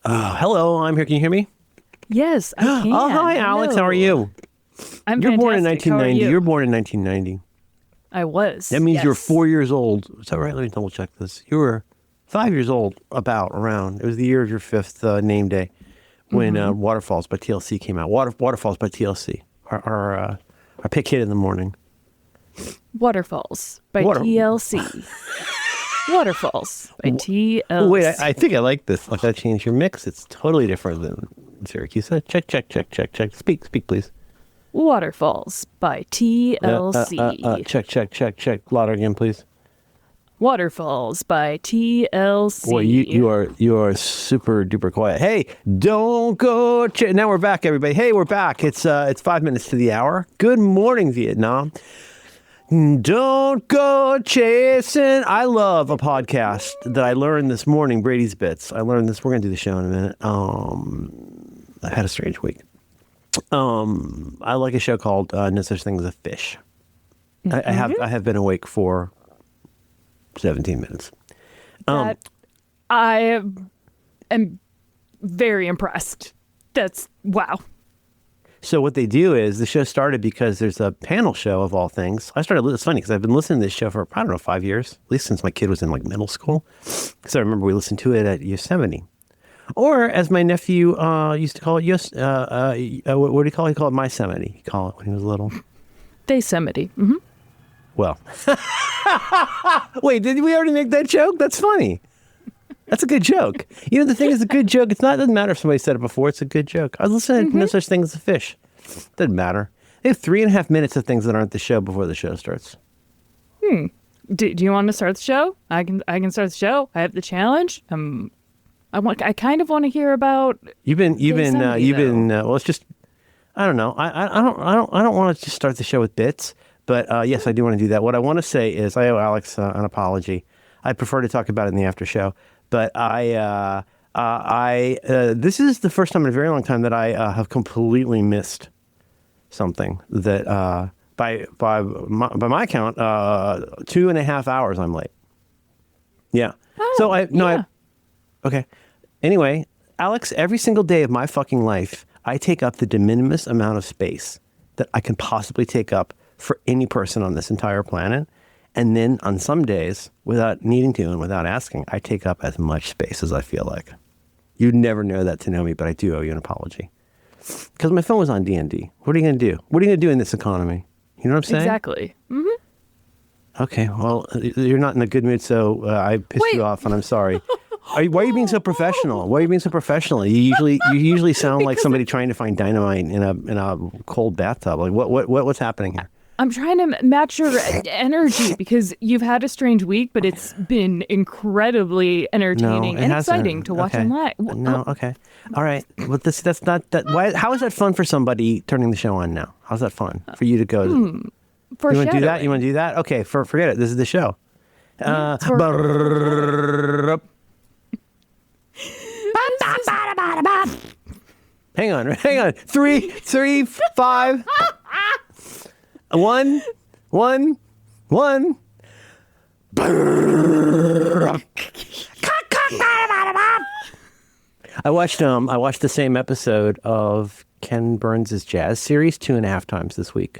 Hello, I'm here. Can you hear me? Yes, I can. Oh, hi, Alex. Hello. How are you? I'm You're born in fantastic. How are 1990. you? You're born in 1990. I was. That means yes. you were 4 years old. Is that right? Let me double check this. You were 5 years old, around. It was the year of your fifth name day when Waterfalls by TLC came out. Waterfalls by TLC. Our pick hit in the morning. Waterfalls by TLC. Waterfalls by TLC. Oh, wait, I think I like this. Like, I changed your mix. It's totally different than Syracuse. Check. Speak, please. Waterfalls by TLC. Check. Louder again, please. Waterfalls by TLC. Boy, you are super duper quiet. Hey, don't go. Now we're back, everybody. Hey, we're back. It's 5 minutes to the hour. Good morning, Vietnam. Don't go chasing. I love a podcast that I learned this morning, Brady's Bits. I learned this. We're going to do the show in a minute. I had a strange week. I like a show called No Such Thing as a Fish. I have been awake for 17 minutes. I am very impressed. That's wow. So what they do is the show started because there's a panel show of all things. It's funny because I've been listening to this show for, 5 years, at least since my kid was in like middle school. Because I remember we listened to it at Yosemite. Or as my nephew used to call it, what do you call it? He called it Mysemite. He called it when he was little. Thesean. Mm-hmm. Well. Wait, did we already make that joke? That's funny. That's a good joke. You know, the thing is, a good joke, it doesn't matter if somebody said it before, it's a good joke. I was listening to No Such Thing as a Fish. Doesn't matter. They have 3.5 minutes of things that aren't the show before the show starts. Do you want to start the show? I can start the show. I have the challenge. I kind of want to hear about. Well, it's just, I don't know. I don't want to just start the show with bits, but yes, I do want to do that. What I want to say is I owe Alex an apology. I prefer to talk about it in the after show. But this is the first time in a very long time that I have completely missed something that, by my count, 2.5 hours I'm late. Yeah. Oh, Okay. Anyway, Alex, every single day of my fucking life, I take up the de minimis amount of space that I can possibly take up for any person on this entire planet. And then on some days, without needing to and without asking, I take up as much space as I feel like. You'd never know that to know me, but I do owe you an apology. Because my phone was on D&D. What are you going to do? What are you going to do in this economy? You know what I'm saying? Exactly. Mm-hmm. Okay, well, you're not in a good mood, so I pissed you off, and I'm sorry. Why are you being so professional? Why are you being so professional? You usually sound like somebody trying to find dynamite in a cold bathtub. Like what's happening here? I'm trying to match your energy because you've had a strange week, but it's been incredibly entertaining and exciting to watch on live. No, okay. All right. Well, that's not that. Why? How is that fun for somebody turning the show on now? How's that fun for you to go? You want to do that? You want to do that? Okay. Forget it. This is the show. Hang on. 3, 5. 1. I watched the same episode of Ken Burns' jazz series 2.5 times this week.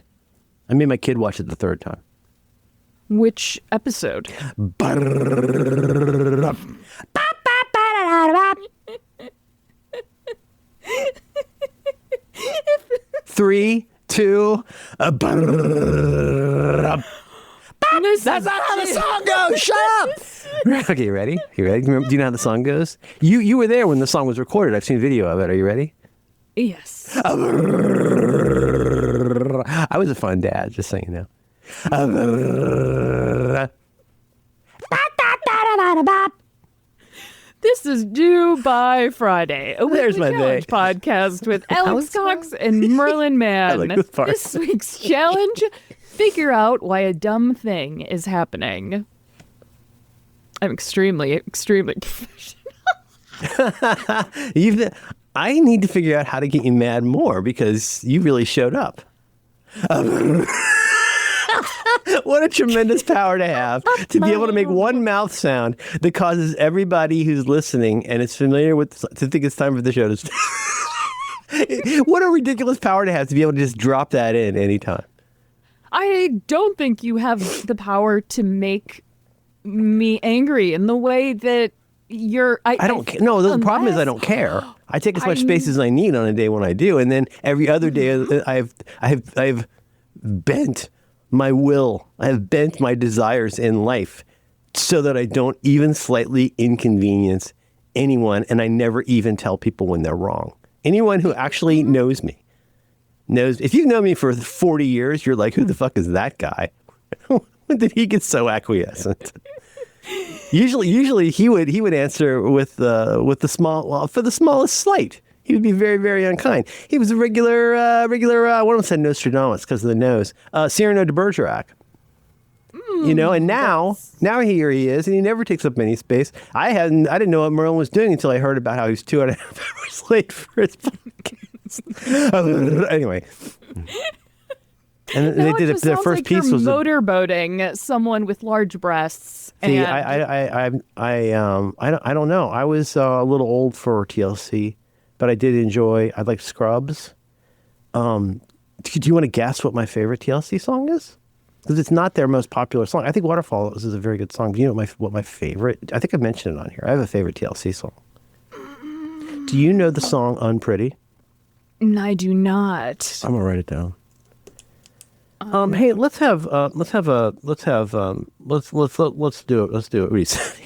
I made my kid watch it the third time. Which episode? 3, 2. That's not how the song goes. Shut up. Okay, you ready? Do you know how the song goes? You were there when the song was recorded. I've seen video of it. Are you ready? Yes. I was a fun dad, just so you know. This is Due by Friday, a There's weekly my challenge day. podcast with Alex Cox and Merlin Man. I like this part. This week's challenge, figure out why a dumb thing is happening. I'm extremely professional. I need to figure out how to get you mad more because you really showed up. What a tremendous power to have, to be able to make one mouth sound that causes everybody who's listening and is familiar with, to think it's time for the show to start. What a ridiculous power to have, to be able to just drop that in anytime. I don't think you have the power to make me angry in the way that I don't care. No, the problem is I don't care. I take as much space as I need on a day when I do, and then every other day I've bent my will. I have bent my desires in life so that I don't even slightly inconvenience anyone, and I never even tell people when they're wrong. Anyone who actually knows me knows. If you've known me for 40 years, you're like, who the fuck is that guy? When did he get so acquiescent? Usually he would answer with the small, well, for the smallest slight. He would be very, very unkind. He was a regular one of them said Nostradamus because of the nose. Cyrano de Bergerac. And now here he is, and he never takes up any space. I didn't know what Merlin was doing until I heard about how he was 2.5 hours late for his podcast. Anyway. And they did their first like piece you're was motorboating someone with large breasts. See, I don't know. I was a little old for TLC, but I did enjoy. I like Scrubs. Do you want to guess what my favorite TLC song is? Because it's not their most popular song. I think Waterfalls is a very good song. Do you know what my favorite? I think I mentioned it on here. I have a favorite TLC song. Do you know the song "Unpretty"? I do not. I'm gonna write it down. Hey, let's do it. Let's do it. Reese.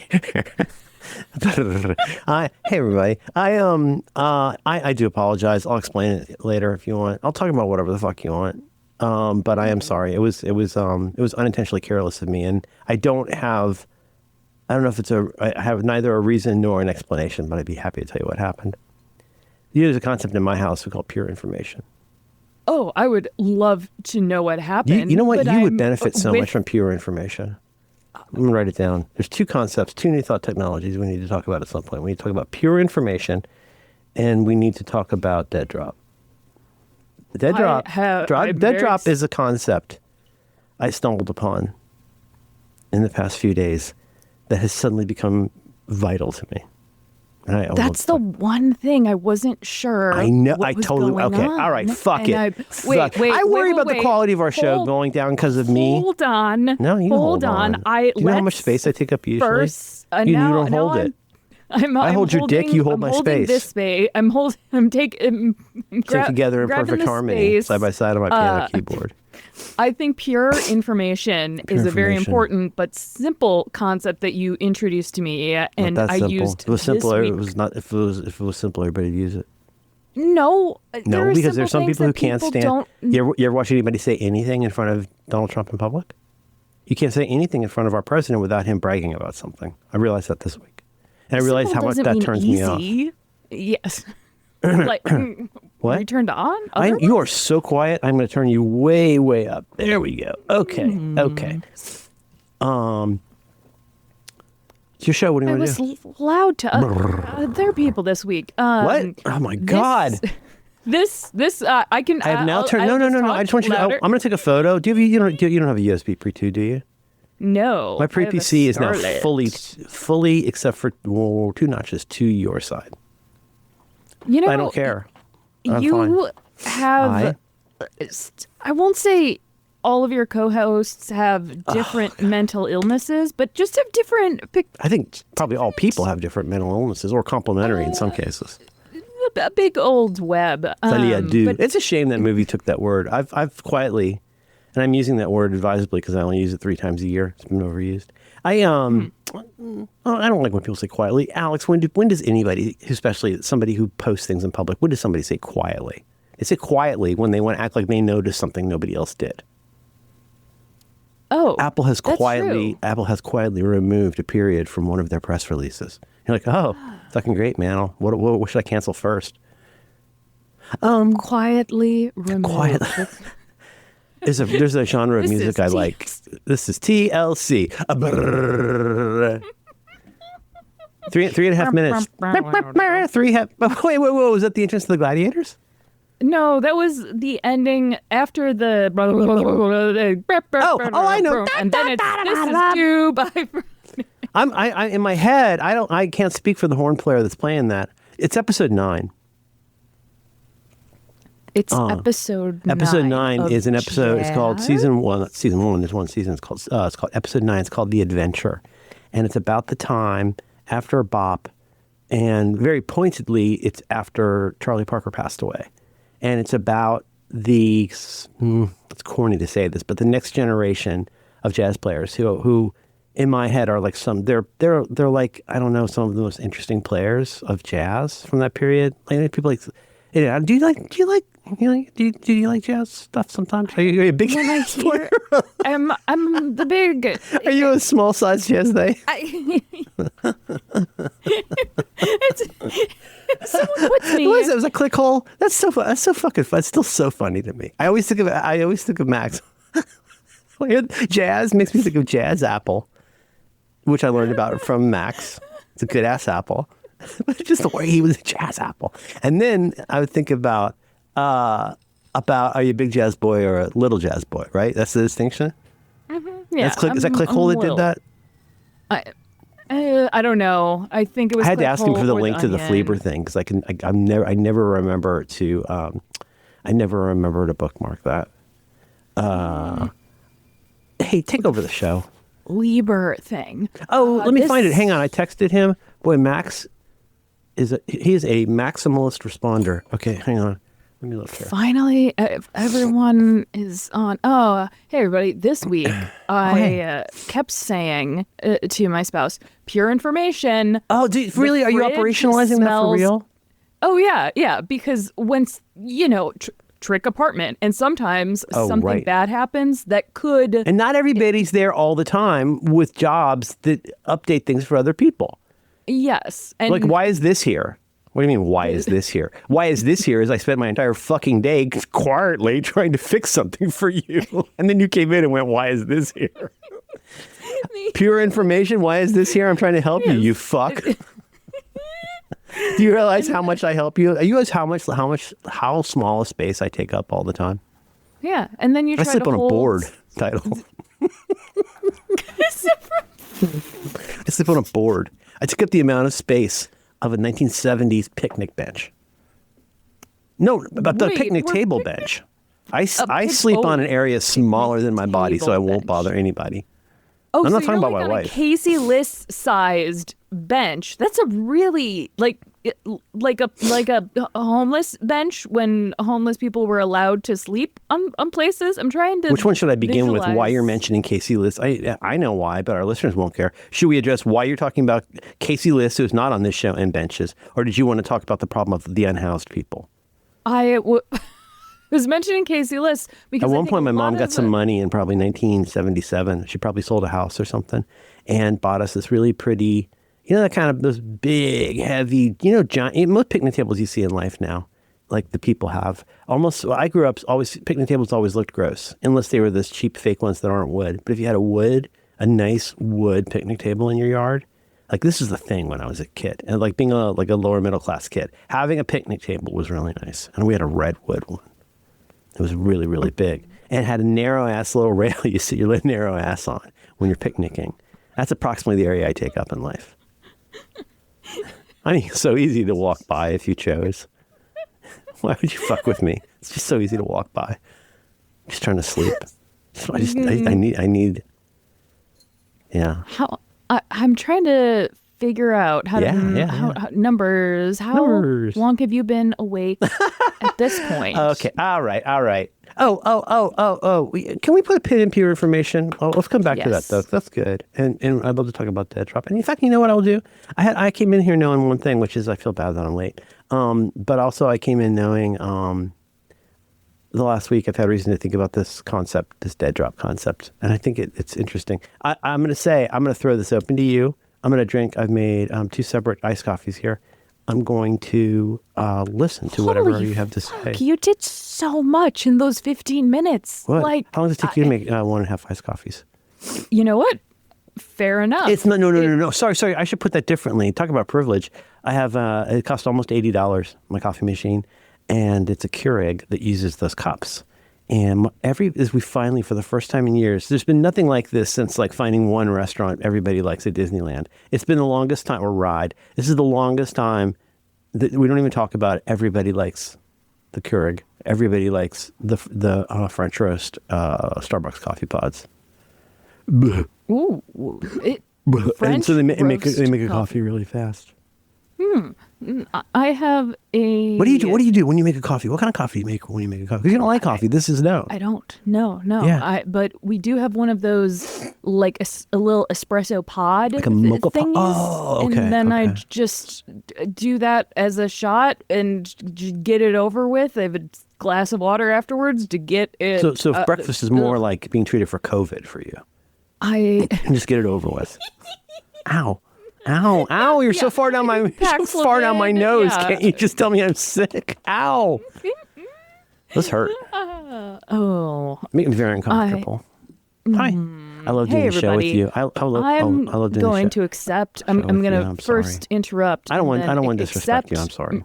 Hey everybody. I do apologize. I'll explain it later if you want. I'll talk about whatever the fuck you want. But I am sorry. It was unintentionally careless of me, and I don't know if I have neither a reason nor an explanation, but I'd be happy to tell you what happened. There's a concept in my house we call pure information. Oh, I would love to know what happened. You know what? You would benefit so much from pure information. I'm going to write it down. There's two concepts, two new thought technologies we need to talk about at some point. We need to talk about pure information, and we need to talk about dead drop. Dead drop is a concept I stumbled upon in the past few days that has suddenly become vital to me. That's the one thing I wasn't sure. I know. I totally. Okay. All right. Fuck it. I worry about the quality of our show going down because of me. Hold on. No, you hold on. Do you know how much space I take up usually? You don't hold it. I hold your dick. You hold my space. This space. I'm taking. Together in perfect harmony, side by side on my piano keyboard. I think pure information is a very important but simple concept that you introduced to me, and I used. If it was simpler, it was not. If it was simpler, everybody would use it. No, because there's some people who can't stand. You ever watch anybody say anything in front of Donald Trump in public? You can't say anything in front of our president without him bragging about something. I realized that this week, and I realized how much that turns me off. Yes. Like, what? Are you turned on? You are so quiet. I'm going to turn you way, way up. There we go. Okay. Okay. It's your show. What do you want to do? I was loud to other people this week. What? Oh my God. This I can. I have now turned. No. I just want you to. I'm going to take a photo. You don't have a USB pre 2, do you? No. My pre PC is now fully, except for 2 notches to your side. You know, I don't care. I'm you fine. have. I won't say all of your co-hosts have different mental illnesses, but just have different. I think probably all people have different mental illnesses, or complementary in some cases. A big old web. It's a shame that movie took that word. I've quietly, and I'm using that word advisedly because I only use it 3 times a year. It's been overused. I don't like when people say quietly. Alex, when does anybody, especially somebody who posts things in public, when does somebody say quietly? They say quietly when they want to act like they noticed something nobody else did. Oh, Apple has quietly removed a period from one of their press releases. You're like, oh, fucking great, man. What should I cancel first? Quietly removed. Quietly. There's a genre of music I like. This is TLC. 3.5 minutes. Wait, was that the entrance to the gladiators? No, that was the ending after the. I know. And then it's this is too by. I in my head. I can't speak for the horn player that's playing that. It's episode 9. It's episode 9. Episode 9 is an episode. Jazz? It's called season 1. Not season 1. There's one season. It's called episode 9. It's called The Adventure, and it's about the time after a bop, and very pointedly, it's after Charlie Parker passed away, and it's about it's corny to say this, but the next generation of jazz players who in my head are like they're like, I don't know, some of the most interesting players of jazz from that period. Like people like, do you like jazz stuff sometimes? Are you a big jazz player? I'm the big. Are you a small size jazz thing? Someone puts me. It was a click hole. That's so fucking fun. It's still so funny to me. I always think of Max. Jazz makes me think of Jazz Apple, which I learned about from Max. It's a good ass apple. But just the way he was a jazz apple. And then I would think about are you a big jazz boy or a little jazz boy, right? That's the distinction? Mm-hmm. Yeah. Is that Click Hole that did that? I don't know. I think it was. I had to ask him for the link to the Onion. Fleeber thing because I never remember to bookmark that. Hey, take over the show. Lieber thing. Oh, let me find it. Hang on, I texted him. Boy, Max is a maximalist responder. Okay, hang on. Let me look here. Finally, everyone is on. Oh, hey, everybody. This week, I kept saying to my spouse, pure information. Oh, really? Are you operationalizing that for real? Oh, yeah. Because once, trick apartment, and sometimes something bad happens that could. And not everybody's there all the time with jobs that update things for other people. Yes. And like, why is this here? What do you mean, why is this here? Why is this here is I spent my entire fucking day quietly trying to fix something for you. And then you came in and went, why is this here? Pure information, why is this here? I'm trying to help you, you fuck. Do you realize how much I help you? You realize how small a space I take up all the time? Yeah, and then you try to sleep on hold... a board title. I sleep on a board. I took up the amount of space of a 1970s picnic bench. No, about the picnic table bench. I sleep on an area smaller than my body, so I won't bother anybody. Oh, I'm so not talking about my wife. A Casey List-sized bench. That's a really like a homeless bench when homeless people were allowed to sleep on places. I'm trying to. Which one should I begin with? visualize. Why you're mentioning Casey List? I know why, but our listeners won't care. Should we address why you're talking about Casey List, who's not on this show, and benches, or did you want to talk about the problem of the unhoused people? I was mentioning Casey List because at one point my mom got some money in probably 1977. She probably sold a house or something and bought us this really pretty, that kind of those big, heavy, giant, most picnic tables you see in life now, like the people have. I grew up picnic tables always looked gross unless they were those cheap fake ones that aren't wood. But if you had a nice wood picnic table in your yard, like this is the thing when I was a kid, and like being a lower middle class kid, having a picnic table was really nice. And we had a redwood one. It was really, really big and had a narrow ass little rail you sit your narrow ass on when you're picnicking. That's approximately the area I take up in life. I mean, it's so easy to walk by if you chose. Why would you fuck with me? It's just so easy to walk by. I'm just trying to sleep. I need. Yeah. I'm trying to figure out how numbers. How long have you been awake at this point? Okay. All right. Oh. Can we put a pin in pure information? Oh, let's come back to that, though. That's good. And I'd love to talk about Dead Drop. And in fact, you know what I'll do? I came in here knowing one thing, which is I feel bad that I'm late. But also I came in knowing the last week I've had reason to think about this concept, this Dead Drop concept. And I think it's interesting. I'm going to throw this open to you. I'm going to drink. I've made 2 separate iced coffees here. I'm going to listen to whatever you have to say. You did so much in those 15 minutes. What? How long does it take you to make 1.5 iced coffees? You know what? Fair enough. It's no. Sorry. I should put that differently. Talk about privilege. I have it cost almost $80, my coffee machine. and it's a Keurig that uses those cups. And as we finally, for the first time in years, there's been nothing like this since like finding one restaurant everybody likes at Disneyland. It's been the longest time, or ride. This is the longest time that we don't even talk about it. Everybody likes the Keurig. Everybody likes the French roast Starbucks coffee pods. Ooh, And so they make a coffee really fast. I have a... What do you do when you make a coffee? What kind of coffee do you make when you make a coffee? Because you don't like coffee. This is no. I don't. No. Yeah. But we do have one of those, like a little espresso pod. Like a mocha pod? Thingies, Oh, okay. And then I okay. just do that as a shot and get it over with. I have a glass of water afterwards to get it... So breakfast is more like being treated for COVID for you. And just get it over with. Ow. You're so far down my nose. Yeah. Can't you just tell me I'm sick? Ow. This hurt. Make me very uncomfortable. Hi. I love doing the show with you. I love doing going the show. to accept. I'm going to first interrupt. I don't want to disrespect you. I'm sorry.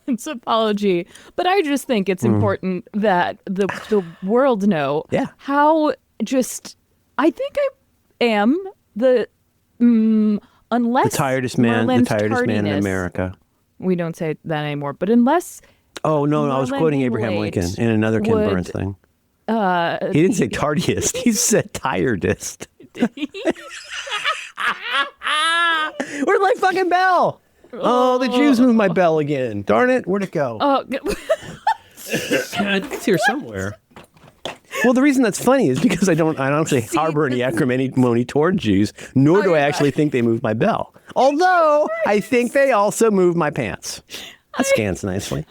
It's apology, but I just think it's important that the world know how just. I think I am the unless the tiredest man in America. We don't say that anymore, but unless. Oh no! I was quoting Abraham Lincoln in another Ken Burns thing. He didn't say tardiest. He said tiredest. Where's my fucking bell? Oh, the Jews moved my bell again. Darn it! Where'd it go? It's here somewhere. Well, the reason that's funny is because I don't actually harbor any acrimony toward Jews, nor do I actually think they moved my bell. Although I think they also moved my pants. That scans nicely.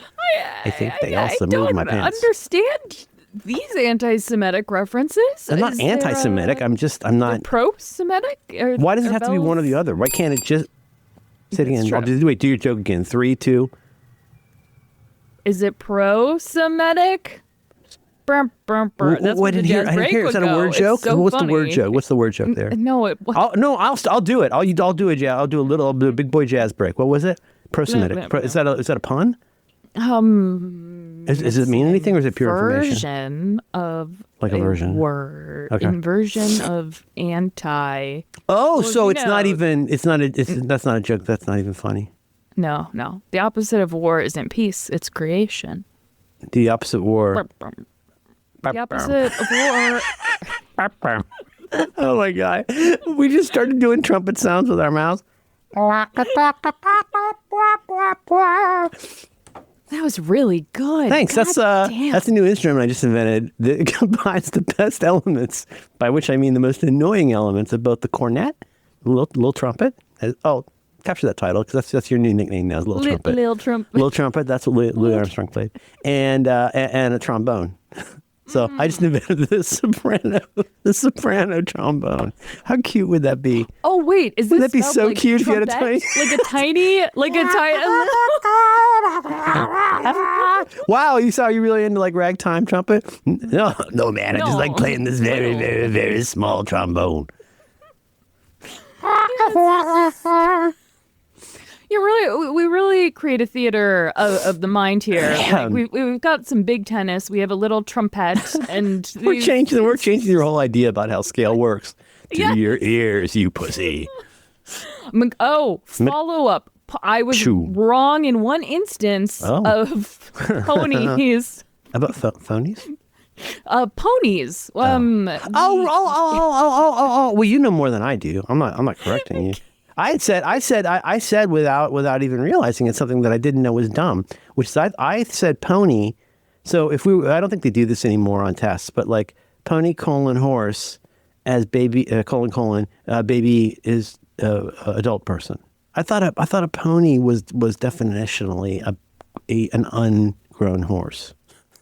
I think they also moved my pants. I understand these anti-Semitic references. I'm not anti-Semitic. I'm not pro-Semitic. Why does it have to be one or the other? Why can't it just say it again? Do your joke again. 3, 2. Is it pro-Semitic? That's what did I hear? Is that a word joke? So What's funny. the word joke? What's the word joke there? No, I'll do it. I'll do a jazz. I'll do a big boy jazz break. What was it? Pro-Semitic. Is that a pun? Does it mean anything, or is it pure information? Like a version word. Okay. Inversion of anti. So it's not even. That's not a joke. That's not even funny. No. The opposite of war isn't peace. It's creation. The opposite of war. The opposite of war. Oh my God. We just started doing trumpet sounds with our mouths. That was really good. Thanks. That's a new instrument I just invented that combines the best elements, by which I mean the most annoying elements of both the cornet, the little trumpet. Capture that title, because that's your new nickname now, is Little Trumpet. Little Trumpet. Little Trumpet, that's what Louis Armstrong played. And a trombone. So I just invented the soprano trombone. How cute would that be? Oh wait, would that be so like cute if you had a tiny, Wow, you really into like ragtime trumpet? No, man, I just like playing this very, very, very small trombone. We really create a theater of the mind here. Yeah. Like we've got some big tennis. We have a little trumpet, and we're changing your whole idea about how scale works. To your ears, you pussy. Follow up. I was wrong in one instance of ponies. About phonies? Ponies. Well, you know more than I do. I'm not correcting you. I said without even realizing it's something that I didn't know was dumb, which is I said pony. So I don't think they do this anymore on tests, but like pony : horse as baby : baby is adult person. I thought a pony was definitionally an ungrown horse.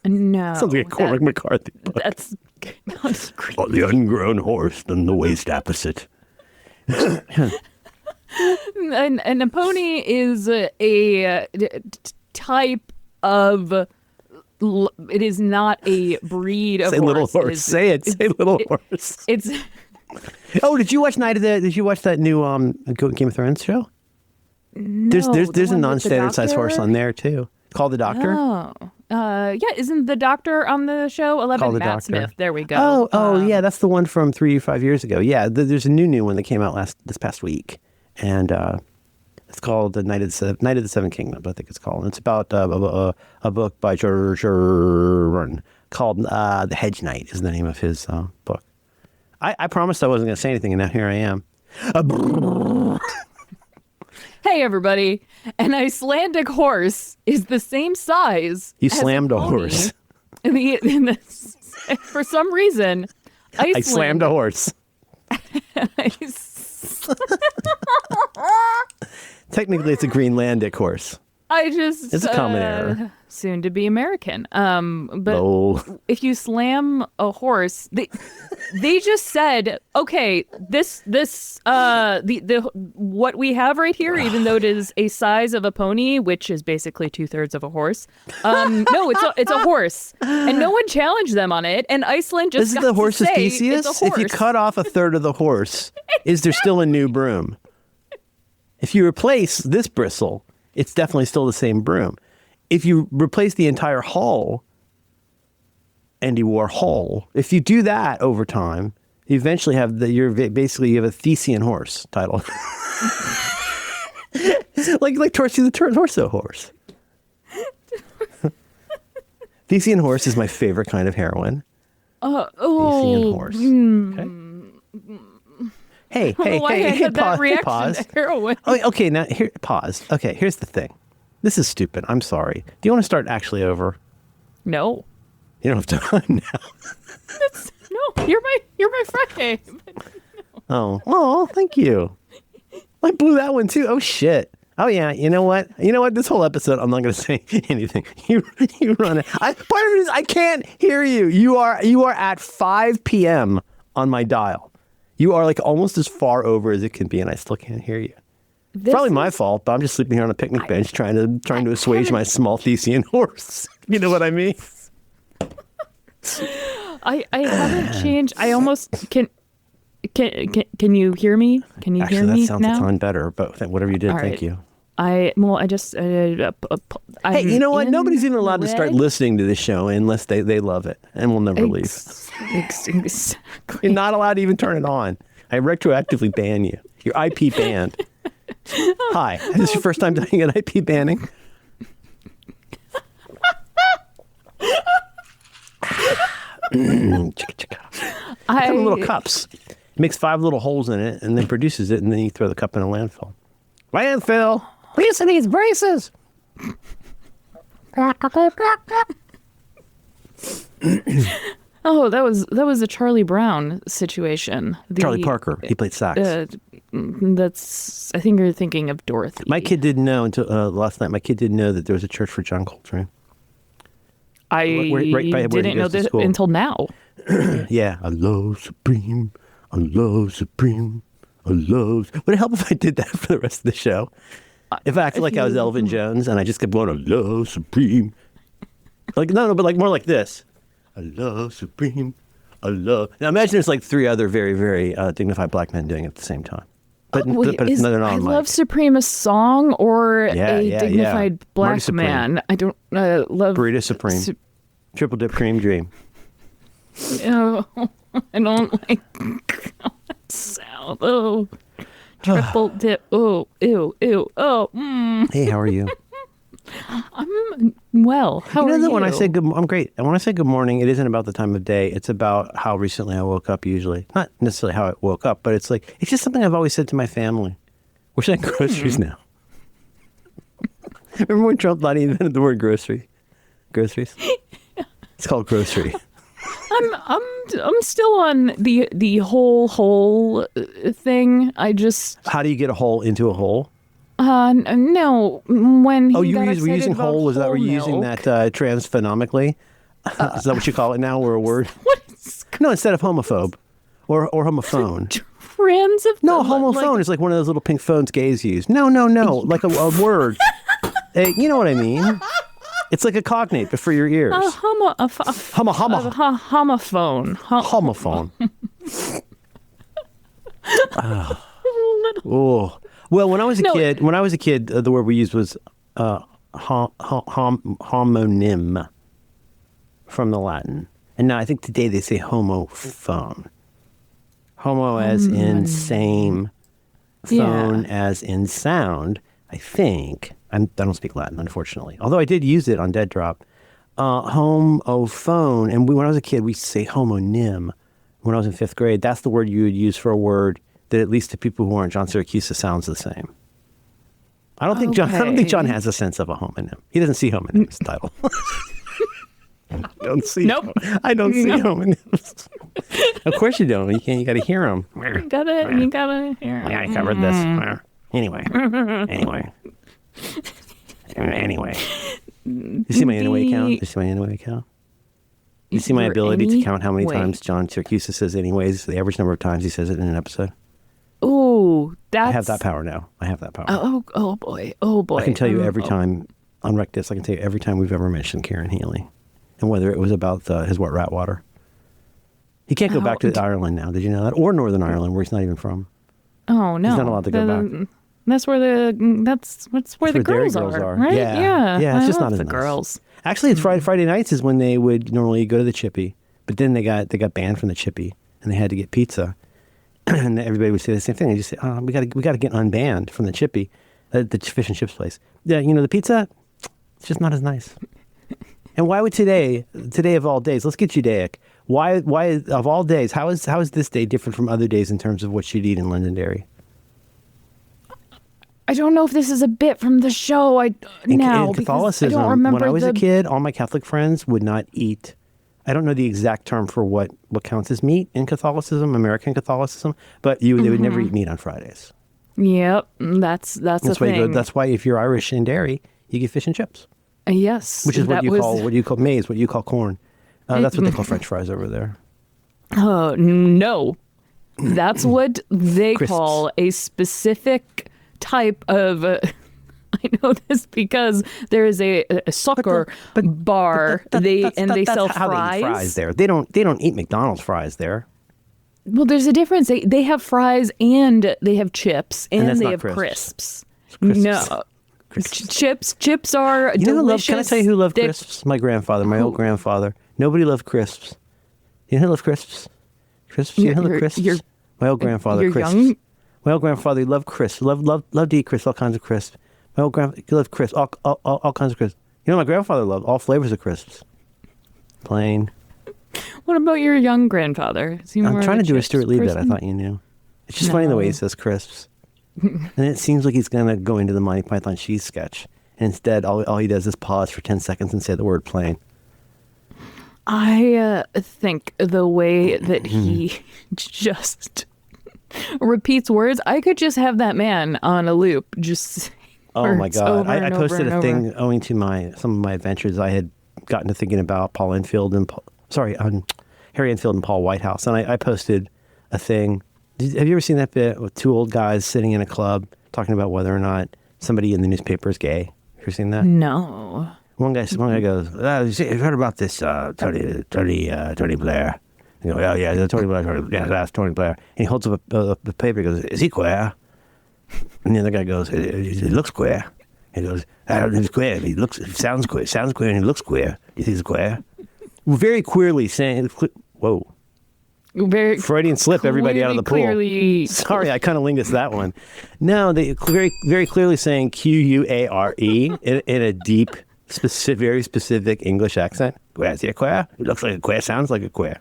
No, sounds like a Cormac McCarthy book. That's great. The ungrown horse, then the waist opposite. And a pony is a type of. It is not a breed of horse. Say little horse. Say it. Say little horse. It's. Oh, did you watch Did you watch that new Game of Thrones show? No, There's a non-standard size horse on there too. Call the Doctor. Oh, yeah. Isn't the Doctor on the show? 11. Call the Matt Doctor. Smith. There we go. Yeah, that's the one from 5 years ago. Yeah, there's a new one that came out this past week, and it's called The Night of the Seven Kingdoms. I think it's called. And it's about a book by George Orwell called The Hedge Knight is the name of his book. I promised I wasn't going to say anything, and now here I am. Hey, everybody. An Icelandic horse is the same size. You slammed a horse. For some reason, Iceland. I slammed a horse. Technically, it's a Greenlandic horse. It's a common error. Soon to be American. But if you slam a horse, they just said, okay, the what we have right here, even though it is a size of a pony, which is basically 2/3 of a horse. No, it's a horse, and no one challenged them on it. And Iceland just this is the horse of Theseus. It's a horse. If you cut off 1/3 of the horse, is there still a new broom? If you replace this bristle, it's definitely still the same broom. If you replace the entire hull, Andy Warhol, if you do that over time, you eventually have you have a Thesean Horse title. like Torsi the Torso Horse. Thesean Horse is my favorite kind of heroine. Thesean Horse. Okay. Hey, pause. Heroin. Okay, now pause. Okay, here's the thing. This is stupid. I'm sorry. Do you want to start actually over? No. You don't have time now. No, you're my Friday. No. Oh, thank you. I blew that one too. Oh shit. Oh yeah. You know what? This whole episode, I'm not going to say anything. You run it. Part of it is I can't hear you. You are at 5 p.m. on my dial. You are like almost as far over as it can be, and I still can't hear you. It's probably my fault, but I'm just sleeping here on a picnic bench trying to assuage my small Thesean horse. You know what I mean? I haven't changed. I almost can you hear me? Can you hear me now? Actually, that sounds a ton better, but whatever you did, thank you. Hey, you know what? Nobody's even allowed to start listening to this show unless they love it, and we'll never leave. Exactly. You're not allowed to even turn it on. I retroactively ban you. You're IP banned. Hi, is this your first time doing an IP banning? Come in little cups. It makes 5 little holes in it and then produces it, and then you throw the cup in a landfill. Landfill! Lisa needs braces! Oh, that was a Charlie Brown situation. Charlie Parker. He played sax. I think you're thinking of Dorothy. My kid didn't know until last night. My kid didn't know that there was a church for John Coltrane. I didn't know this until now. Yeah. I love Supreme. I love Supreme. I love... Would it help if I did that for the rest of the show? If I acted like I was Elvin Jones and I just kept going, I love Supreme. Like, no, but like more like this. I love Supreme. I love... Now imagine there's like 3 other very, very dignified black men doing it at the same time. But, is I Love Supreme a song or a dignified black man? I don't love... Burrito Supreme. Triple dip cream dream. Oh, I don't like that sound. Oh, triple dip. Oh, ew. Oh, Hey, how are you? I'm well. How are you? When I say good, I'm great. And when I say good morning, it isn't about the time of day. It's about how recently I woke up. Usually, not necessarily how I woke up, but it's just something I've always said to my family. We're saying groceries now. Remember when Trump thought he invented the word grocery? Groceries. It's called grocery. I'm still on the whole thing. How do you get a hole into a hole? No. When he you were using whole. Was that were you using that transphonomically? Is that what you call it now, or a word? What is? No, instead of homophobe or homophone. No, homophone is like one of those little pink phones gays use. No, like a word. You know what I mean? It's like a cognate, but for your ears. Homophone. Homophone. Oh. Well, when I was a kid, the word we used was homonym from the Latin. And now I think today they say homophone. Homo as in same, phone as in sound, I think. I don't speak Latin, unfortunately. Although I did use it on Dead Drop. Homophone. And when I was a kid, we used to say homonym. When I was in 5th grade, that's the word you would use for a word that, at least to people who aren't John Syracuse, sounds the same. I don't think John has a sense of a homonym. He doesn't see homonym's title. I don't see homonyms. Of course you don't. You can't. You got to hear them. You gotta hear them. Yeah, I covered this. Anyway. You see my anyway count? You see my ability to count how many times John Syracuse says anyways, the average number of times he says it in an episode? Oh, I have that power now. Oh boy. I can tell you every time on Rec Disc, I can tell you every time we've ever mentioned Kieran Healy. And whether it was about his rat water. He can't go back to Ireland now. Did you know that? Or Northern Ireland, where he's not even from. Oh, no. He's not allowed to go back. That's where the girls are, right? Yeah, it's just not as the nice. Girls. Actually, it's Friday nights is when they would normally go to the Chippy, but then they got banned from the Chippy, and they had to get pizza, and everybody would say the same thing. They just say, "Oh, we got to get unbanned from the Chippy, the fish and chips place." Yeah, the pizza, it's just not as nice. And why would today of all days? Let's get Judaic. Why of all days? How is this day different from other days in terms of what you'd eat in Londonderry? I don't know if this is a bit from the show. In Catholicism, I don't remember when I was a kid, all my Catholic friends would not eat. I don't know the exact term for what counts as meat in Catholicism, American Catholicism, but they would never eat meat on Fridays. Yep, that's the thing. That's why if you're Irish in dairy, you get fish and chips. Yes, which is what you call maize, what you call corn. That's what they call French fries over there. Oh no, that's what they call a specific type of. I know this because there is a soccer bar. They sell fries. How they eat fries there. They don't eat McDonald's fries there. Well, there's a difference. They have fries and they have chips and they have crisps. No. Chips are delicious. Can I tell you who loved crisps? My grandfather, my old grandfather. Nobody loved crisps. You know who loved crisps? You know who loved crisps? My old grandfather, crisps. Young? My old grandfather loved crisps. Loved to eat crisps, all kinds of crisps. My old grandfather loved crisps, all kinds of crisps. You know, my grandfather loved all flavors of crisps. Plain. What about your young grandfather? I'm trying to do a Stuart Lee bit. I thought you knew. It's just funny the way he says crisps. And it seems like he's going to go into the Monty Python cheese sketch. And instead, all he does is pause for 10 seconds and say the word plain. I think the way that he just repeats words, I could just have that man on a loop. Just oh my God. I posted a thing owing to some of my adventures. I had gotten to thinking about Harry Enfield and Paul Whitehouse. And I posted a thing. Have you ever seen that bit with two old guys sitting in a club talking about whether or not somebody in the newspaper is gay? Have you ever seen that? No. One guy goes, "You've heard about this Tony Blair?" I go, yeah, Tony Blair. Yeah, that's Tony Blair. And he holds up the paper. He goes, "Is he queer?" And the other guy goes, "He looks queer." He goes, "He's queer. He sounds queer, and he looks queer. You think he's queer?" Very queerly saying, "Whoa." Very Freudian slip everybody out of the pool. Sorry, I kind of linked that one. No, they very, very clearly saying Quare in a deep, very specific English accent. Is he a queer? He looks like a queer, sounds like a queer.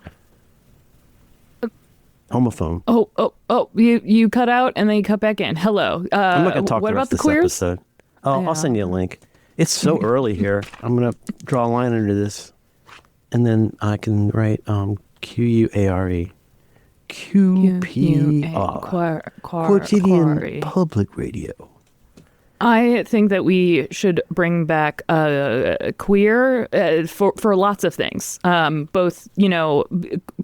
Homophone. Oh! You cut out and then you cut back in. Hello. I'm not going to talk what the about rest the of this queers? episode. I'll send you a link. It's so early here. I'm going to draw a line under this, and then I can write Quare. QPR. Quotidian Public Radio. I think that we should bring back queer for lots of things. Both,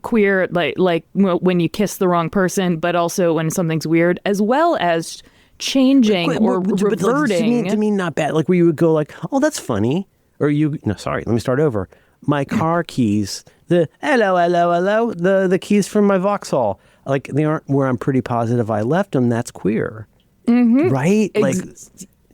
queer like when you kiss the wrong person, but also when something's weird, as well as changing or reverting. To me, not bad. Like where you would go like, "Oh, that's funny," or let me start over. My car keys, hello, the keys from my Vauxhall, like they aren't where I'm pretty positive I left them. That's queer, right? Like,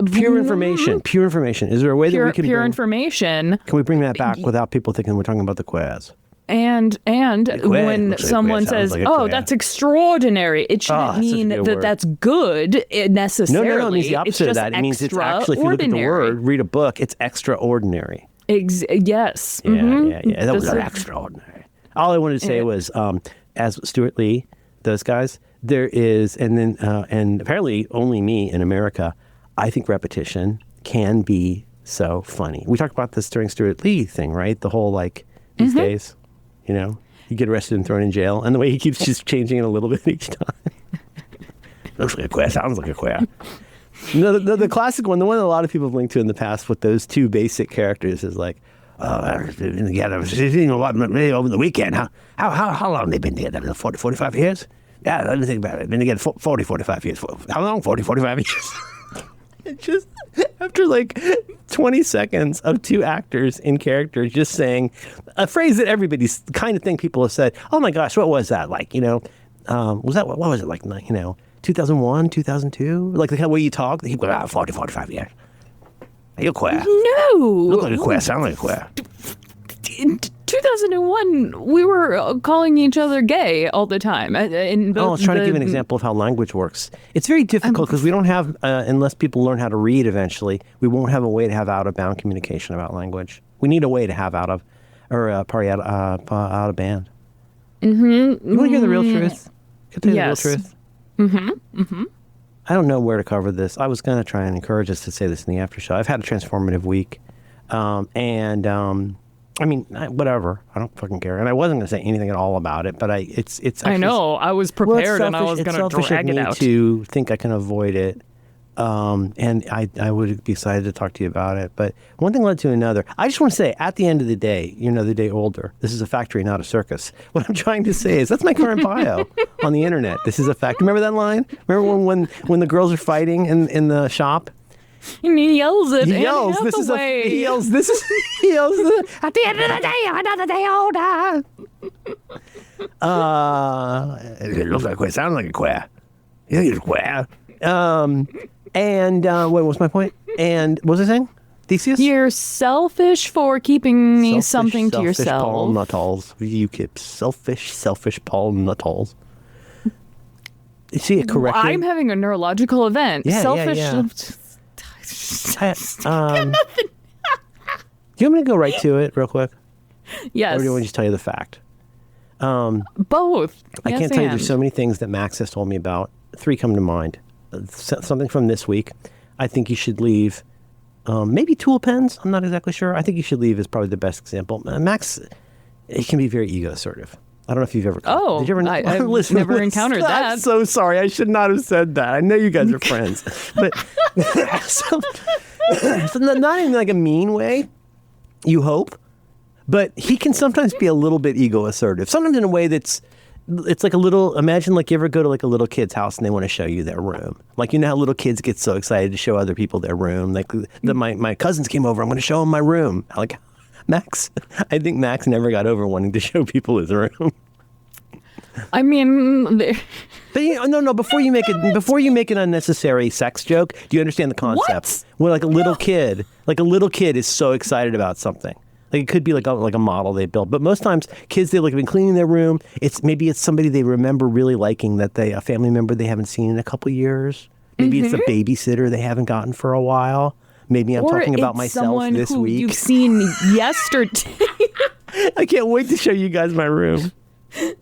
Pure information. Pure information. Is there a way that we can pure information? Can we bring that back without people thinking we're talking about the quiz? And when someone says, "Oh, that's extraordinary," it shouldn't mean that that's good necessarily. No, it means the opposite of that. It means it's actually, if you look at the word, read a book, it's extraordinary. Yes. Yeah. That was extraordinary. All I wanted to say was, as Stuart Lee, those guys, there is, and apparently only me in America, I think repetition can be so funny. We talked about this during Stuart Lee thing, right? The whole these days. You know, you get arrested and thrown in jail, and the way he keeps just changing it a little bit each time. Looks like a queer, sounds like a queer. The classic one, the one that a lot of people have linked to in the past with those two basic characters is like, over the weekend. How long have they been together? 40, 45 years? Yeah, let me think about it. Been together 40, 45 years. How long? 40, 45 years. It's just after 20 seconds of two actors in character just saying a phrase that everybody's kind of thing people have said, oh my gosh, what was that like? Was that, what was it like, 2001, 2002? Like the way you talk, they go, 40, 45 years. Are you queer? No. Look like a queer, sound like a queer. In 2001, we were calling each other gay all the time. I was trying to give an example of how language works. It's very difficult because we don't have, unless people learn how to read eventually, we won't have a way to have out-of-bound communication about language. We need a way to have out of band. Mm-hmm. You want to hear the real truth? Can I tell you the real truth? Mm-hmm. Mm-hmm. I don't know where to cover this. I was going to try and encourage us to say this in the after show. I've had a transformative week. Whatever. I don't fucking care. And I wasn't going to say anything at all about it, but it's actually, I know. I was prepared and I was going to drag it out. To think I can avoid it. And I would be excited to talk to you about it. But one thing led to another. I just want to say, at the end of the day, you're another day older. This is a factory, not a circus. What I'm trying to say is that's my current bio on the internet. This is a factory. Remember that line? Remember when the girls are fighting in the shop? And he yells it. He yells. This is he yells. This is he yells. At the end of the day, another day older. It looks like a queer. Sounds like a queer. Yeah, you're queer. What was my point? And what was I saying? Theseus? You're selfish for keeping something to yourself. Paul Nuttall. You keep selfish Paul Nuttall. You see it correctly? I'm having a neurological event. Yeah, selfish. Yeah. Do you want me to go right to it real quick? Yes. Or do you want me to just tell you the fact? Both. I can't tell you. There's so many things that Max has told me about. 3 come to mind. Something from this week. I think you should leave. Maybe tool pens. I'm not exactly sure. I think you should leave is probably the best example. Max, he can be very ego assertive. I don't know if you've ever. Did you ever? I've never encountered that. I'm so sorry. I should not have said that. I know you guys are friends, but so not in like a mean way. You hope, but he can sometimes be a little bit ego assertive. Sometimes in a way it's like a little. Imagine like you ever go to like a little kid's house and they want to show you their room. Like how little kids get so excited to show other people their room. Like my cousins came over. I'm going to show them my room. Like. Max, I think Max never got over wanting to show people his room. I mean, but no. Before you make an unnecessary sex joke, do you understand the concept? What? Where like a little kid is so excited about something. Like it could be like a model they built, but most times kids they've been cleaning their room. Maybe it's somebody they remember really liking that a family member they haven't seen in a couple years. Maybe it's a babysitter they haven't gotten for a while. Maybe I'm talking about myself this week. You've seen yesterday. I can't wait to show you guys my room.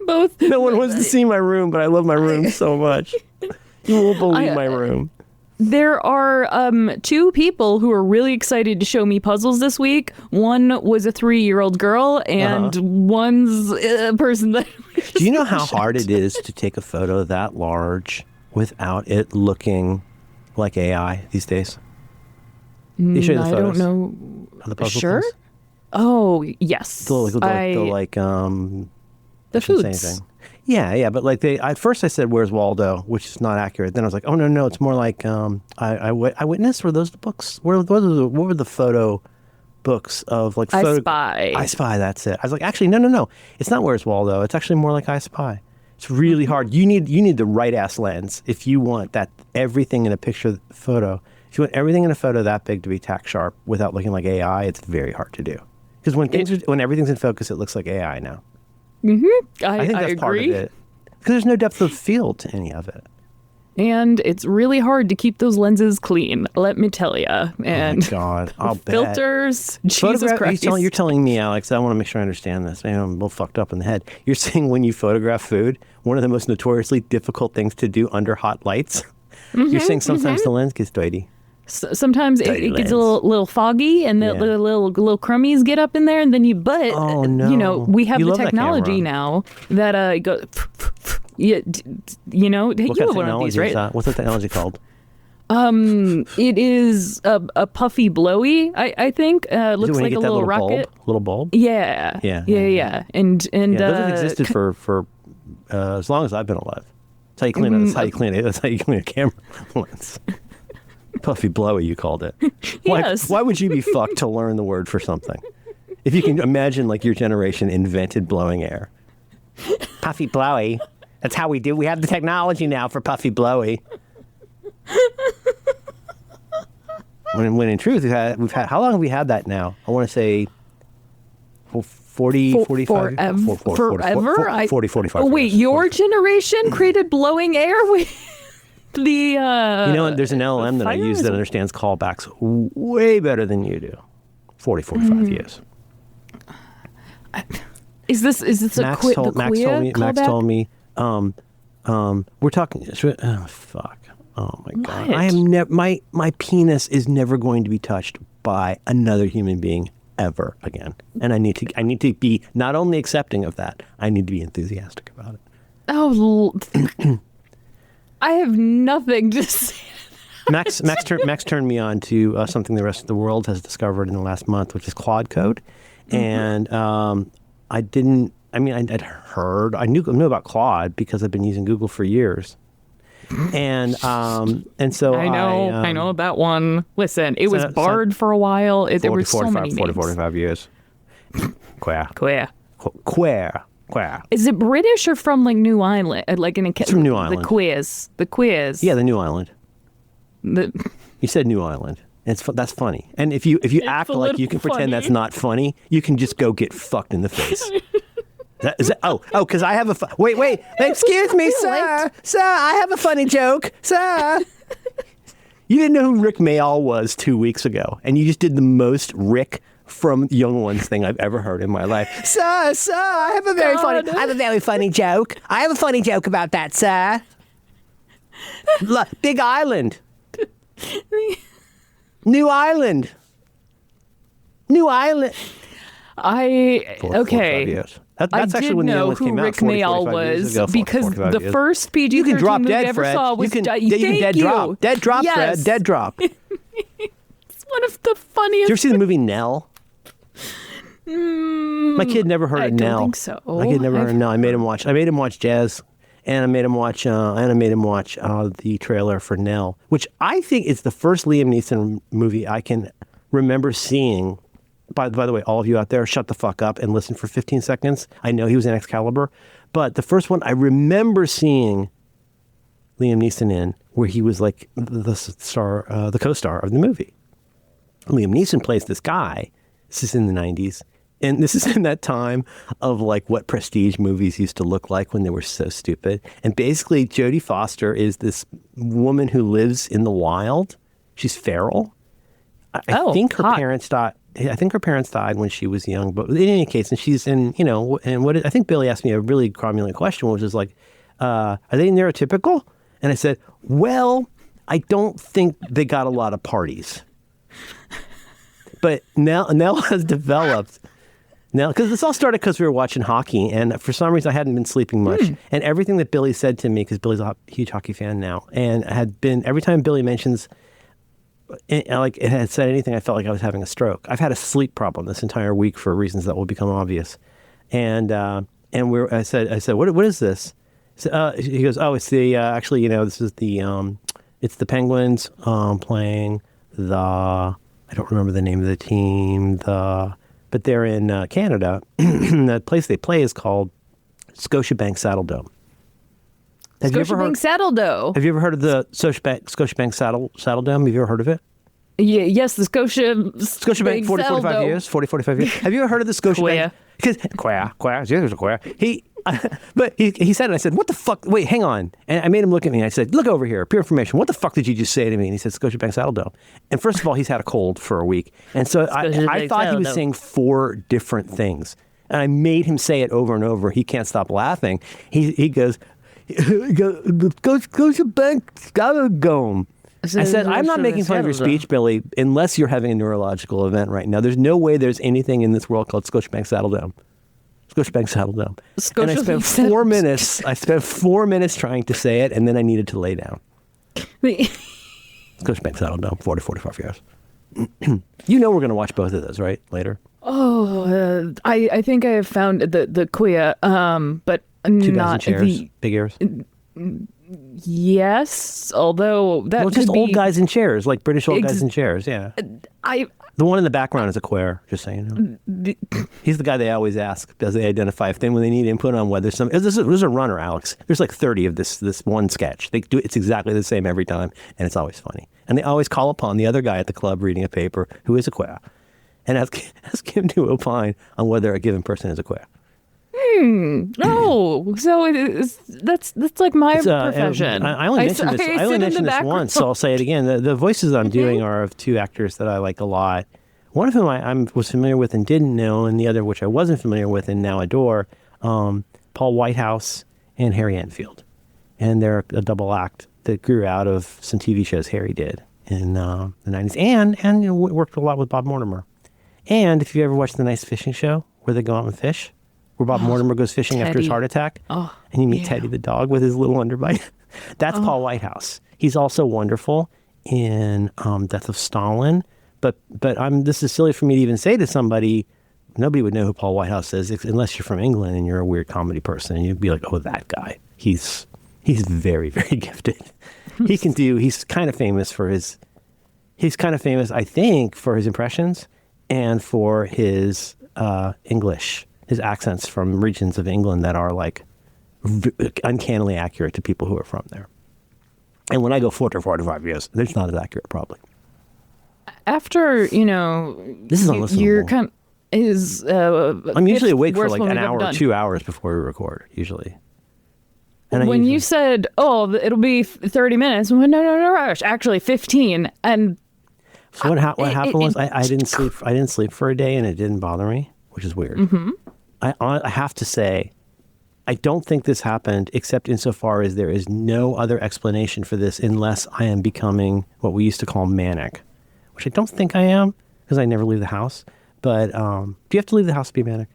Both. No one wants to see my room, but I love my room so much. You won't believe my room. There are 2 people who are really excited to show me puzzles this week. One was a 3-year-old girl, and one's a person that... Do you know how hard it is to take a photo that large without it looking like AI these days? You show you the photos? I don't know. The puzzle sure. things? Oh, yes. The foods. Yeah, but at first I said, "Where's Waldo?" which is not accurate. Then I was like, "Oh no, it's more like Eyewitness." Were those the books? What were the photo books of like? I Spy. I Spy. That's it. I was like, actually, no. It's not Where's Waldo. It's actually more like I Spy. It's really hard. You need the right ass lens if you want that everything in a picture photo If you want everything in a photo that big to be tack sharp without looking like AI, it's very hard to do. Because when everything's in focus, it looks like AI now. Mm-hmm. I think that's part of it. Because there's no depth of field to any of it. And it's really hard to keep those lenses clean, let me tell you. And oh my God, I'll bet. Filters, Jesus Christ. You're telling me, Alex, I want to make sure I understand this. Maybe I'm a little fucked up in the head. You're saying when you photograph food, one of the most notoriously difficult things to do under hot lights, you're saying sometimes the lens gets dirty. Sometimes it gets a little foggy and the little crummies get up in there, and then we have the technology now that goes... Yeah, you have one of these, right? What's the technology called? It is a puffy blowy. I think looks like a little rocket. Little bulb. Yeah. And those have existed for as long as I've been alive. That's how you clean it. That's how you clean a camera lens. Puffy blowy, you called it. Yes. Why would you be fucked to learn the word for something? If you can imagine, like your generation invented blowing air. Puffy blowy. That's how we do. We have the technology now for puffy blowy. when in truth, we've had how long have we had that now? I want to say 40, 45 forever. 40, 45. Wait, your generation created blowing air with the you know what? There's an LLM that I use that understands callbacks way better than you do. 40, 45 years. Is this Max told me we're talking. Oh fuck! Oh my God! I am never. My penis is never going to be touched by another human being ever again, and I need to be not only accepting of that. I need to be enthusiastic about it. Oh, I have nothing to say. Max turned me on to something the rest of the world has discovered in the last month, which is Claude Code, and I'd heard, I knew about Claude because I've been using Google for years. And so I know that one. Listen, it was barred for a while. There were so many names. 45 years. Queer. Is it British or from like New Island? It's from New Island. The quiz. Yeah, the New Island. You said New Island. That's funny. And if you act like you can pretend that's not funny, you can just go get fucked in the face. Because I have wait, excuse me, sir, I have a funny joke, sir. You didn't know who Rik Mayall was 2 weeks ago, and you just did the most Rick from Young Ones thing I've ever heard in my life. Sir, I have a very funny joke. I have a funny joke about that, sir. Big Island. New Island. Okay. That's actually when the Young Ones came out. Rik Mayall was because the first PG-13 movie I ever saw was Dead Drop, yes. Fred. Dead Drop. It's one of the funniest. Did you ever see the movie Nell? My kid never heard of Nell. I don't think so. My kid never heard of Nell. I made him watch Jazz, and I made him watch the trailer for Nell, which I think is the first Liam Neeson movie I can remember seeing. By the way, all of you out there, shut the fuck up and listen for 15 seconds. I know he was in Excalibur, but the first one I remember seeing Liam Neeson in, where he was like the star, the co-star of the movie. Liam Neeson plays this guy. This is in the 90s. And this is in that time of like what prestige movies used to look like when they were so stupid. And basically Jodie Foster is this woman who lives in the wild. She's feral. I think her parents died. I think her parents died when she was young, but in any case, and she's in, I think Billy asked me a really cromulent question, which is like, are they neurotypical? And I said, well, I don't think they got a lot of parties. But Nell has developed, because this all started because we were watching hockey, and for some reason I hadn't been sleeping much. And everything that Billy said to me, because Billy's a huge hockey fan now, and had been, every time Billy mentions, it had said anything, I felt like I was having a stroke. I've had a sleep problem this entire week for reasons that will become obvious. And I said, what is this? So, he goes, oh, it's the this is the it's the Penguins playing the, I don't remember the name of the team, but they're in Canada. The place they play is called Scotiabank Saddledome. Scotiabank Saddle Dome. Have you ever heard of the Scotiabank Saddle Dome? Have you ever heard of it? Yeah, yes, the Scotiabank 45 years. Have you ever heard of the Scotiabank? Queer. There's a queer. But he said it, and I said, what the fuck? Wait, hang on. And I made him look at me, and I said, look over here, pure information. What the fuck did you just say to me? And he said, Scotiabank Saddle Dome. And first of all, he's had a cold for a week. And so I thought he was saying 4 different things. And I made him say it over and over. He can't stop laughing. He goes, Scotiabank Saddle Dome. I said, I'm not making fun of your speech, Billy, unless you're having a neurological event right now. There's no way there's anything in this world called Scotiabank Saddle Dome. Scotiabank Saddle Dome. And I spent 4 minutes. I spent 4 minutes trying to say it, and then I needed to lay down. Scotiabank Saddle Dome, 45 years. You know we're going to watch both of those, right? Later. Oh, I think I have found the queer, but 2 guys not in chairs, big ears. Yes, although that could just be old guys in chairs, like British old guys in chairs. Yeah. The one in the background is a queer, just so you know. He's the guy they always ask, does they identify when they need input on whether some... There's a runner, Alex. There's like 30 of this one sketch. They do it's exactly the same every time, and it's always funny. And they always call upon the other guy at the club reading a paper who is a queer, and ask him to opine on whether a given person is a queer. No, so that's like my profession. I only mentioned this once, so I'll say it again. The voices I'm doing are of 2 actors that I like a lot. One of whom I was familiar with and didn't know, and the other which I wasn't familiar with and now adore, Paul Whitehouse and Harry Enfield. And they're a double act that grew out of some TV shows Harry did in the 90s, and worked a lot with Bob Mortimer. And if you ever watched The Nice Fishing Show, where they go out and fish, where Bob Mortimer goes fishing after his heart attack, and you meet Teddy the dog with his little underbite. That's Paul Whitehouse. He's also wonderful in Death of Stalin. But this is silly for me to even say to somebody. Nobody would know who Paul Whitehouse is unless you're from England and you're a weird comedy person, and you'd be like, oh, that guy. He's very, very gifted. He's kind of famous for his. He's kind of famous, I think, for his impressions and for his English. His accents from regions of England that are like uncannily accurate to people who are from there. And when I go 45 years, it's not as accurate, probably. After, this is unlistenable. You're I'm usually awake for like an hour or 2 hours before we record, usually. And when you said, it'll be 30 minutes, no, actually 15. And so what happened was I didn't sleep. I didn't sleep for a day, and it didn't bother me, which is weird. Mm-hmm. I have to say, I don't think this happened except insofar as there is no other explanation for this unless I am becoming what we used to call manic, which I don't think I am because I never leave the house. But do you have to leave the house to be manic?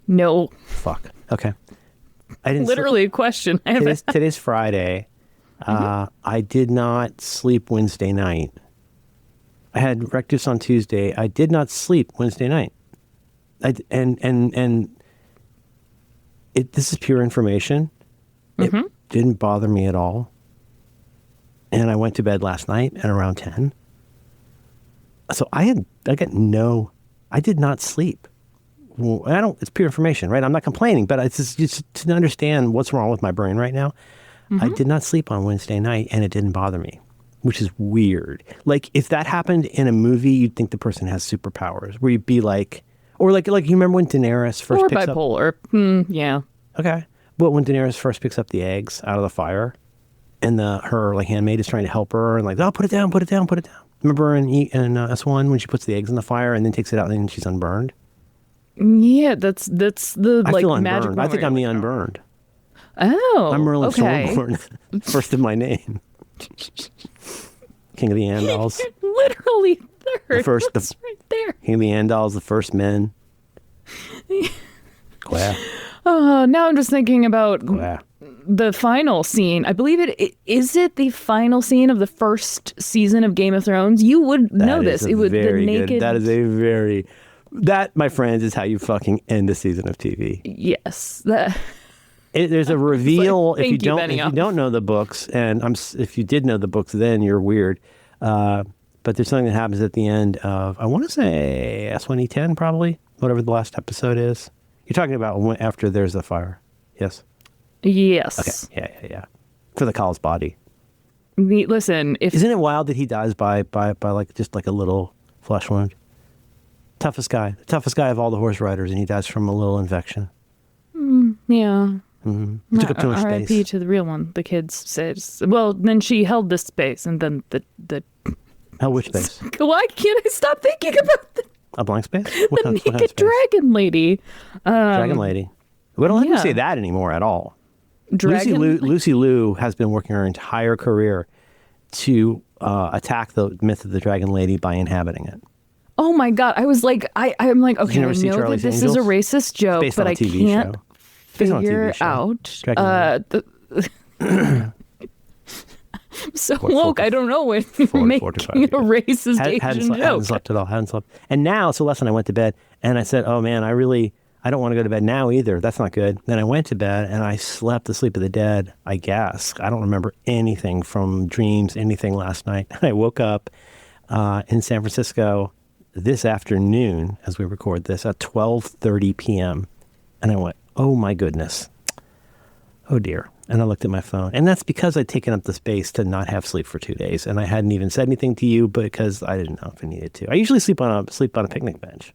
No. Fuck. Okay. I didn't literally a question. Today's Friday. I did not sleep Wednesday night. I had rectus on Tuesday. I did not sleep Wednesday night. This is pure information. It didn't bother me at all. And I went to bed last night at around 10. So I did not sleep. Well, it's pure information, right? I'm not complaining, but it's just to understand what's wrong with my brain right now. I did not sleep on Wednesday night and it didn't bother me, which is weird. Like if that happened in a movie, you'd think the person has superpowers where you'd be like, or like you remember when Daenerys first picks up... Or bipolar. Yeah. Okay. But when Daenerys first picks up the eggs out of the fire and her handmaid is trying to help her and like, oh, put it down. Remember in S1 when she puts the eggs in the fire and then takes it out and then she's unburned? Yeah, that's the I feel magic unburned. I think I'm the unburned. Oh, I'm Merlin okay. Stormborn, first in my name. King of the Andals. Literally third. The first, that's right there. King of the Andals, the first men. Quah. Oh, now I'm just thinking about Quah. The final scene. I believe is it the final scene of the first season of Game of Thrones? You would know this. It would the naked. Good. That is a very. That, my friends, is how you fucking end a season of TV. Yes. There's a reveal like, if you don't know the books, and if you did know the books, then you're weird. But there's something that happens at the end of, I want to say S1E10 probably, whatever the last episode is. You're talking about after there's the fire. Yes. Yes. Okay. Yeah. For the Call's body. Listen, isn't it wild that he dies by like just like a little flesh wound? The toughest guy of all the horse riders, and he dies from a little infection. Yeah. He took up too much space. R.I.P. to the real one. The kids said. Well, then she held this space, and then the. Held which space? Why can't I stop thinking about a blank space? The naked dragon lady. Dragon lady. We don't have to say that anymore at all. Lucy Liu has been working her entire career to attack the myth of the dragon lady by inhabiting it. Oh my God. I was like, I'm like, okay, I know Charlie's that this Angels? is a racist joke, but I can't figure out. So woke, I don't know when making a racist Asian joke. Hadn't slept. And now, so last night I went to bed and I said, oh man, I don't want to go to bed now either. That's not good. Then I went to bed and I slept the sleep of the dead, I guess. I don't remember anything from dreams, anything last night. I woke up in San Francisco this afternoon, as we record this, at 12:30 p.m. And I went, oh my goodness. Oh dear. And I looked at my phone. And that's because I'd taken up the space to not have sleep for 2 days. And I hadn't even said anything to you because I didn't know if I needed to. I usually sleep on a picnic bench.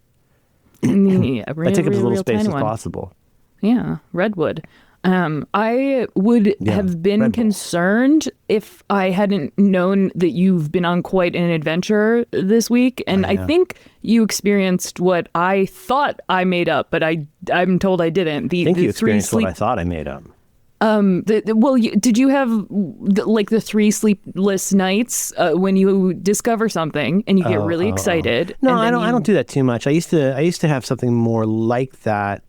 Yeah, I take up as little space as possible. Yeah, redwood. I would have been concerned if I hadn't known that you've been on quite an adventure this week. And I think you experienced what I thought I made up, but I'm told I didn't. I think you experienced what I thought I made up. Did you have the 3 sleepless nights when you discover something and you get really excited? No, I don't do that too much. I used to have something more like that.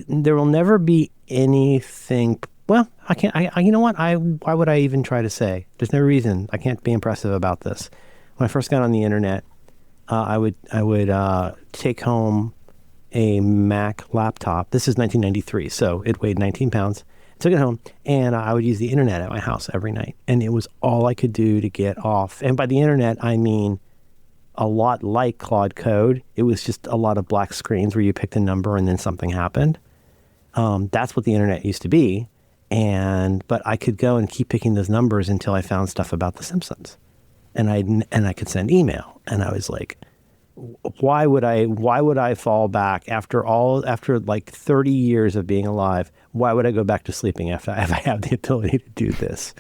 There will never be anything. Well, I can't. You know what? Why would I even try to say? There's no reason. I can't be impressive about this. When I first got on the internet, I would take home a Mac laptop. This is 1993, so it weighed 19 pounds. Took it home, and I would use the internet at my house every night. And it was all I could do to get off. And by the internet, I mean a lot like Claude Code. It was just a lot of black screens where you picked a number and then something happened. That's what the internet used to be. But I could go and keep picking those numbers until I found stuff about The Simpsons. And I could send email. And I was like, why would I fall back after like 30 years of being alive? Why would I go back to sleeping if I have the ability to do this?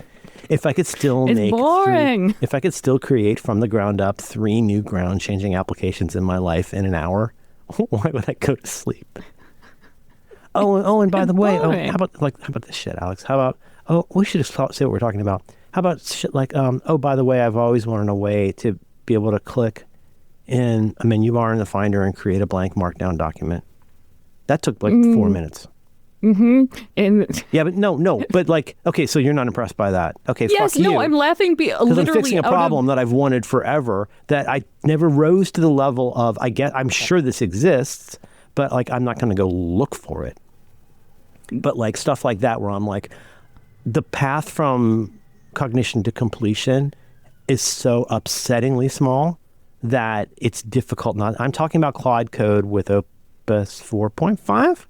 If I could still if I could still create from the ground up 3 new ground changing applications in my life in an hour, why would I go to sleep? Oh, and by the way, how about this shit, Alex? How about, we should just say what we're talking about. How about shit like, by the way, I've always wanted a way to be able to click in a menu bar in the Finder and create a blank markdown document. That took like 4 minutes. And yeah, but no. But like, okay, so you're not impressed by that. Okay, yes, fuck you. no, I'm laughing because I'm fixing a problem that I've wanted forever that I never rose to the level of. I'm sure this exists, but like I'm not going to go look for it. But like stuff like that, where I'm like, the path from cognition to completion is so upsettingly small that it's difficult. I'm talking about Claude Code with Opus 4.5.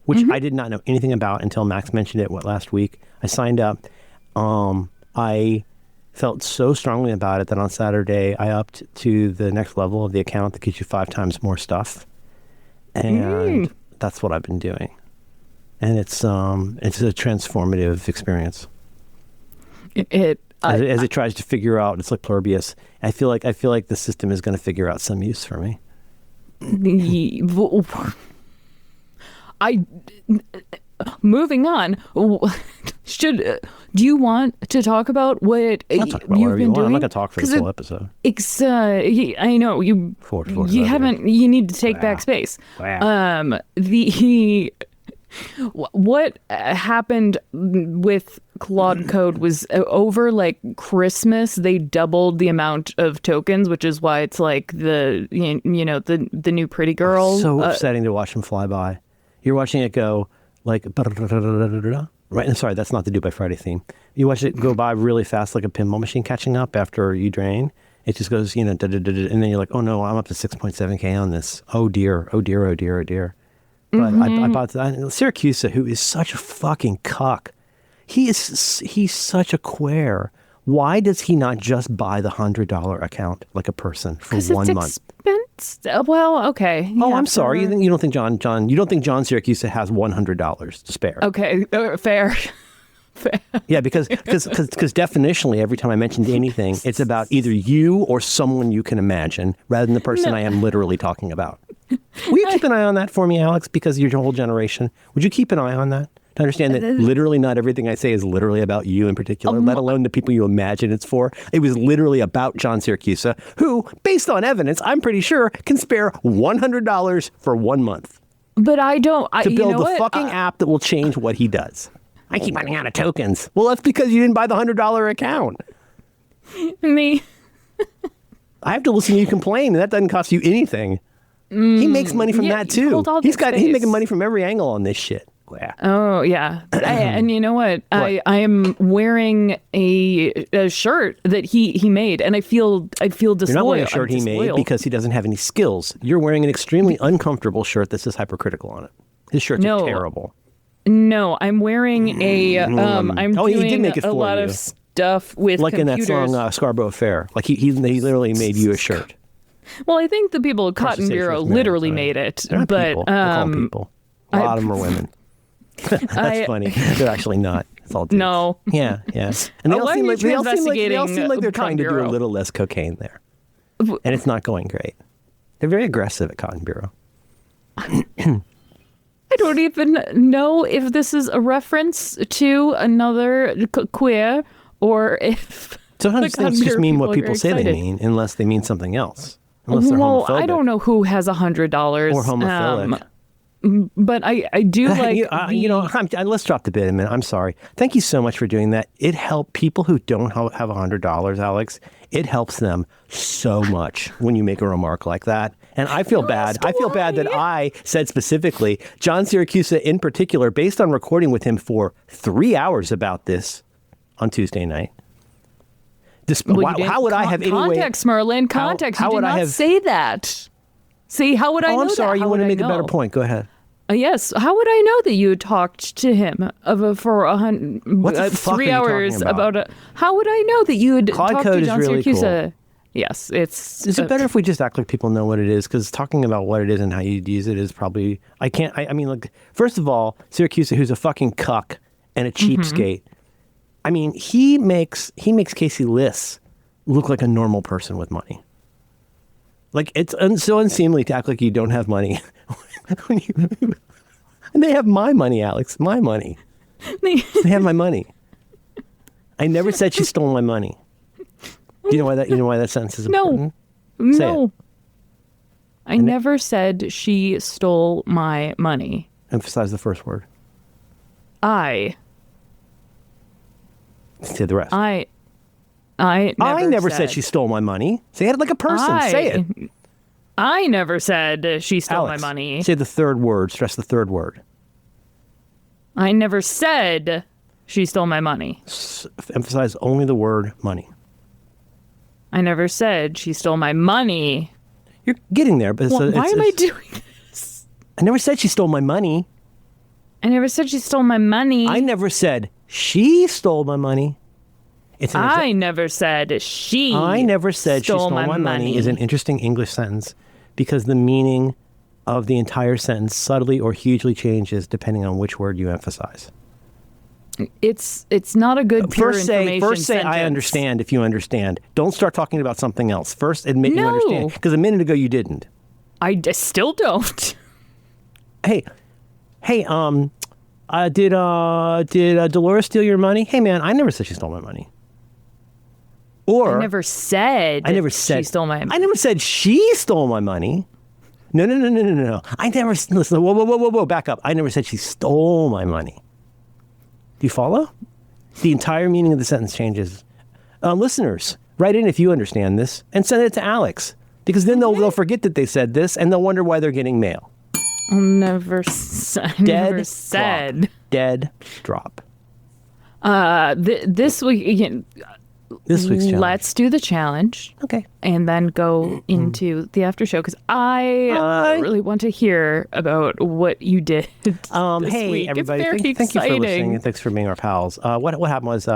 Which I did not know anything about until Max mentioned it, last week. I signed up. I felt so strongly about it that on Saturday, I upped to the next level of the account that gives you 5 times more stuff. And that's what I've been doing. And it's a transformative experience. As it tries to figure out, it's like Plurbius. I feel like the system is going to figure out some use for me. Moving on. Do you want to talk about what you've been doing? I'm not going to talk for this whole episode. I know you. You haven't. You need to take back space. What happened with Claude Code was over like Christmas. They doubled the amount of tokens, which is why it's like the new pretty girl. So upsetting to watch them fly by. You're watching it go like, right? I'm sorry, that's not the Do by Friday theme. You watch it go by really fast like a pinball machine catching up after you drain. It just goes, and then you're like, oh no, I'm up to 6.7K on this. Oh dear. But I bought Syracuse, who is such a fucking cuck. He's such a queer. Why does he not just buy the $100 account like a person for 1 month? Well, okay. Oh, I'm sorry. You don't think John Syracuse has $100 to spare? Okay, fair. Yeah, because definitionally, every time I mention anything, it's about either you or someone you can imagine, rather than the person I am literally talking about. Will you keep an eye on that for me, Alex? Because you're your whole generation. Would you keep an eye on that? To understand that literally not everything I say is literally about you in particular, let alone the people you imagine it's for. It was literally about John Syracuse, who, based on evidence, I'm pretty sure, can spare $100 for 1 month. But I don't. To build the fucking app that will change what he does. I keep running out of tokens. Well, that's because you didn't buy the $100 account. Me. I have to listen to you complain, and that doesn't cost you anything. He makes money from that too. He's making money from every angle on this shit. Yeah. Oh yeah, and you know what? I am wearing a shirt that he made, and I feel disloyal. You're not wearing a shirt he made because he doesn't have any skills. You're wearing an extremely uncomfortable shirt that says hypercritical on it. His shirts are terrible. No, I'm wearing a. I'm doing he did make it a for lot you. of stuff with like computers. In that song Scarborough Fair. Like he literally made you a shirt. Well, I think the people at Cotton Bureau literally made it, They're not but people. They're called people. A lot of them are women. That's funny. They're actually not. It's all dudes. No. Yeah. And they all seem like they're trying to do a little less cocaine there, and it's not going great. They're very aggressive at Cotton Bureau. I don't even know if this is a reference to another queer or if. Sometimes things just mean what people say they mean, unless they mean something else. Unless they're homophobic. I don't know who has $100 or homophilic. But I do like let's drop the bit a minute. I'm sorry. Thank you so much for doing that. It helped people who don't have $100, Alex. It helps them so much when you make a remark like that. And I feel bad. I feel bad that I said specifically, John Syracuse in particular, based on recording with him for 3 hours about this on Tuesday night. How would I have any way? Context, Merlin. Context. You did not say that. See, how would I know that? I'm sorry. You want to make a better point. Go ahead. Yes. How would I know that you talked to him for 3 hours about? How would I know that you had Claude talked Code to John is really Syracuse? cool. Yes, it's. Is it better if we just act like people know what it is? Because talking about what it is and how you use it is probably. I mean, look. First of all, Syracuse, who's a fucking cuck and a cheapskate. I mean, he makes Casey Liss look like a normal person with money. Like, it's so unseemly to act like you don't have money. And they have my money, Alex. My money. They have my money. I never said she stole my money. Do you know why that? You know why that sentence is important? No. I never said she stole my money. Emphasize the first word. I. Say the rest. I never said she stole my money. Say it like a person. Say it. I never said she stole Alex, my money. Say the third word. Stress the third word. I never said she stole my money. Emphasize only the word money. I never said she stole my money. You're getting there, but why am I doing this? I never said she stole my money. I never said she stole my money. I never said she stole my money. I never said she stole my money is an interesting English sentence because the meaning of the entire sentence subtly or hugely changes depending on which word you emphasize. It's not a good pure information First say sentence. I understand if you understand. Don't start talking about something else. First admit you understand because a minute ago you didn't. I still don't. Hey, did Dolores steal your money? Hey man, I never said she stole my money. Or I never said she stole my money. I never said she stole my money. No. I never listen. Whoa, back up. I never said she stole my money. Do you follow? The entire meaning of the sentence changes. Listeners, write in if you understand this and send it to Alex because then they'll forget that they said this and they'll wonder why they're getting mail. Never said. Dead drop. This week, This week's challenge. Let's do the challenge. Okay. And then go into the after show, because I really want to hear about what you did this hey, week. everybody. It's very thank you for listening, and thanks for being our pals. What happened was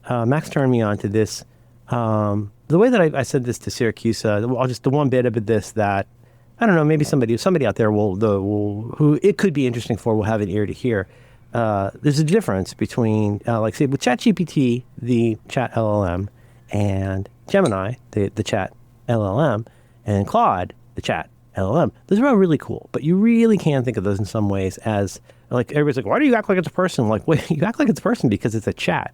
Max turned me on to this. The way that I said this to Syracuse, I'll just the one bit of this that, I don't know, maybe somebody out there who it could be interesting for will have an ear to hear. There's a difference between, like, say, with ChatGPT, the chat LLM, and Gemini, the chat LLM, and Claude, the chat LLM. Those are all really cool, but you really can think of those in some ways as, like, everybody's like, why do you act like it's a person? Like, wait, you act like it's a person because it's a chat.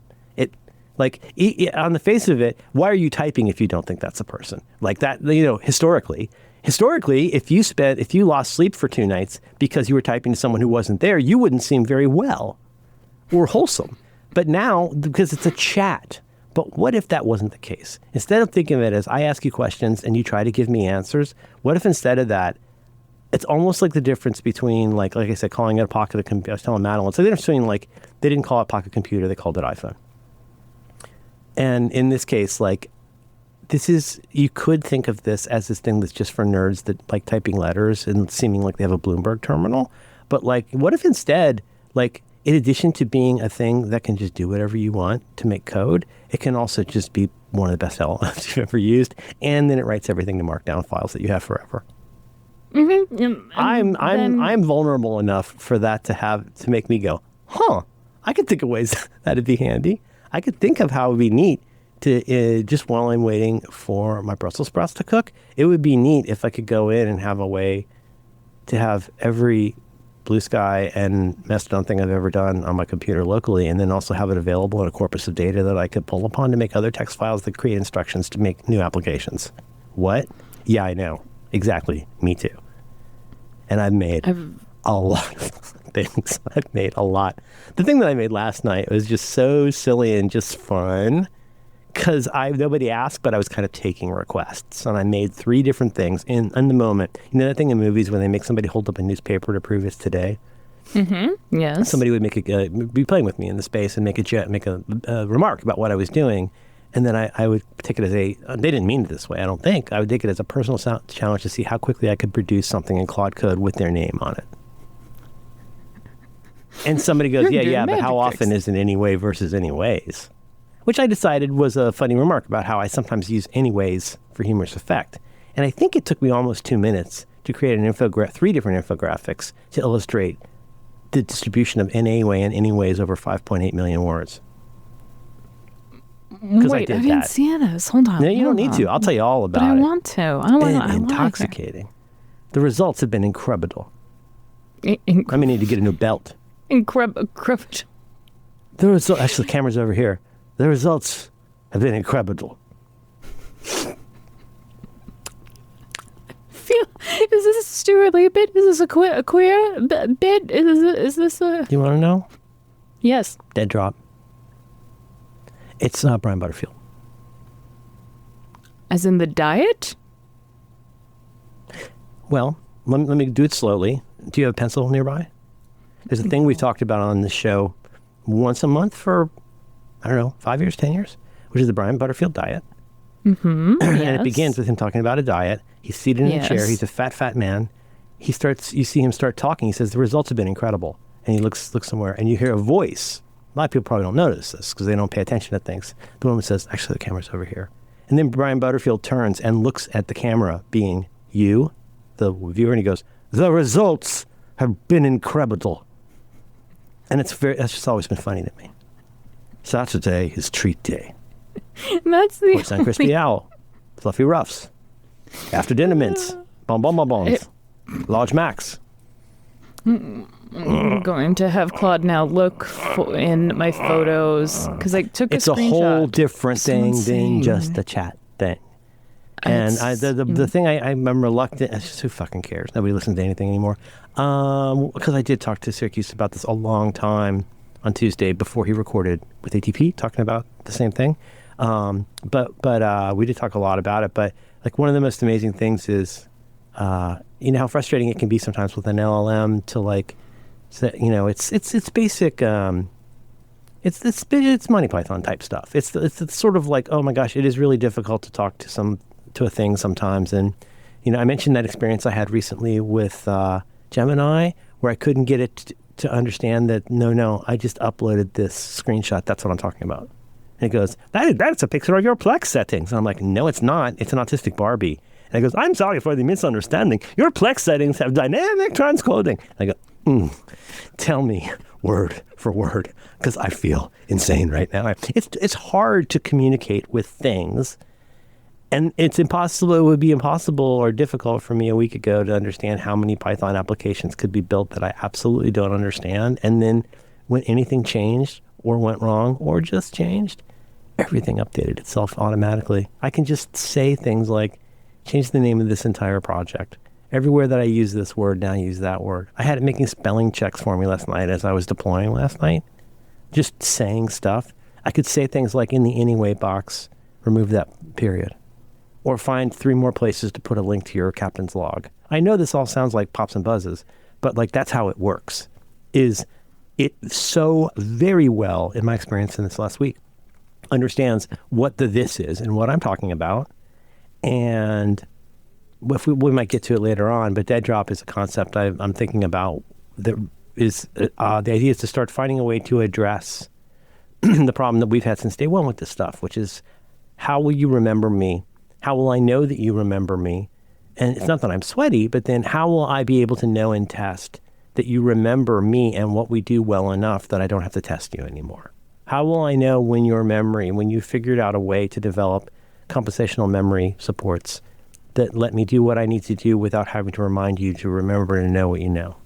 On the face of it, why are you typing if you don't think that's a person? Like that, historically, if you lost sleep for 2 nights because you were typing to someone who wasn't there, you wouldn't seem very well or wholesome. But now, because it's a chat, but what if that wasn't the case? Instead of thinking of it as I ask you questions and you try to give me answers, what if instead of that, it's almost like the difference between, like I said, calling it a pocket computer. I was telling Madeline, it's the difference between, like, they didn't call it pocket computer, they called it iPhone. And in this case, like, you could think of this as this thing that's just for nerds that like typing letters and seeming like they have a Bloomberg terminal. But, like, what if instead, like, in addition to being a thing that can just do whatever you want to make code, it can also just be one of the best LLMs you've ever used. And then it writes everything to markdown files that you have forever. Mm-hmm. I'm vulnerable enough for that to make me go, I could think of ways that'd be handy. I could think of how it would be neat to, just while I'm waiting for my Brussels sprouts to cook, it would be neat if I could go in and have a way to have every Blue Sky and Mastodon thing I've ever done on my computer locally, and then also have it available in a corpus of data that I could pull upon to make other text files that create instructions to make new applications. What? Yeah, I know. Exactly. Me too. And I've made a lot of things. I've made a lot. The thing that I made last night was just so silly and just fun because nobody asked, but I was kind of taking requests. And I made 3 different things in the moment. You know that thing in movies when they make somebody hold up a newspaper to prove it's today? Mm-hmm. Yes. Somebody would be playing with me in the space and make a remark about what I was doing. And then I would take it as they didn't mean it this way, I don't think. I would take it as a personal challenge to see how quickly I could produce something in Claude Code with their name on it. And somebody goes, yeah, but how often is it anyway versus anyways? Which I decided was a funny remark about how I sometimes use anyways for humorous effect. And I think it took me almost 2 minutes to create 3 different infographics to illustrate the distribution of anyway and anyways over 5.8 million words. Wait, I didn't see this. Hold on. No, you don't need to. I'll tell you all about it. But I want to. Intoxicating. The results have been incredible. I may need to get a new belt. Incredible. The result. Actually, the camera's over here. The results have been incredible. Is this a Stuart Lee bit? Is this a queer bit? Is this a... Do you want to know? Yes. Dead drop. It's Brian Butterfield. As in the diet? Well, let me do it slowly. Do you have a pencil nearby? There's a thing we've talked about on this show once a month for, I don't know, 5 years, 10 years, which is the Brian Butterfield diet. Mm-hmm. And yes. it begins with him talking about a diet. He's seated in a chair. He's a fat man. You see him start talking. He says, the results have been incredible. And he looks somewhere, and you hear a voice. A lot of people probably don't notice this because they don't pay attention to things. The woman says, actually, the camera's over here. And then Brian Butterfield turns and looks at the camera, being you, the viewer, and he goes, the results have been incredible. And that's just always been funny to me. Saturday is treat day. That's the Horse and crispy owl, fluffy ruffs, after dinner mints, bonbons, large max. I'm going to have Claude now look in my photos because I took a screenshot. It's a whole different thing than just a chat thing. And the thing I'm reluctant. It's just, who fucking cares? Nobody listens to anything anymore. Because I did talk to Syracuse about this a long time on Tuesday before he recorded with ATP, talking about the same thing. But we did talk a lot about it. But, like, one of the most amazing things is, you know how frustrating it can be sometimes with an LLM to, like, it's basic It's Monty Python type stuff. It's sort of like, oh my gosh, it is really difficult to talk to a thing sometimes. And, I mentioned that experience I had recently with Gemini, where I couldn't get it to understand that, no, I just uploaded this screenshot. That's what I'm talking about. And it goes, that's a picture of your Plex settings. And I'm like, no, it's not. It's an autistic Barbie. And it goes, I'm sorry for the misunderstanding. Your Plex settings have dynamic transcoding. And I go, tell me word for word, because I feel insane right now. It's hard to communicate with things. And it would be impossible or difficult for me a week ago to understand how many Python applications could be built that I absolutely don't understand. And then when anything changed or went wrong or just changed, everything updated itself automatically. I can just say things like, change the name of this entire project. Everywhere that I use this word, now I use that word. I had it making spelling checks for me last night as I was deploying last night. Just saying stuff. I could say things like, in the anyway box, remove that period. Or find 3 more places to put a link to your captain's log. I know this all sounds like pops and buzzes, but that's how it works. Is it so very well, in my experience in this last week, understands what this is and what I'm talking about. And we might get to it later on, but dead drop is a concept I'm thinking about. The idea is to start finding a way to address the problem that we've had since day one with this stuff, which is, how will you remember me? How will I know that you remember me? And it's not that I'm sweaty, but then how will I be able to know and test that you remember me and what we do well enough that I don't have to test you anymore? How will I know when you figured out a way to develop compositional memory supports that let me do what I need to do without having to remind you to remember and know what you know?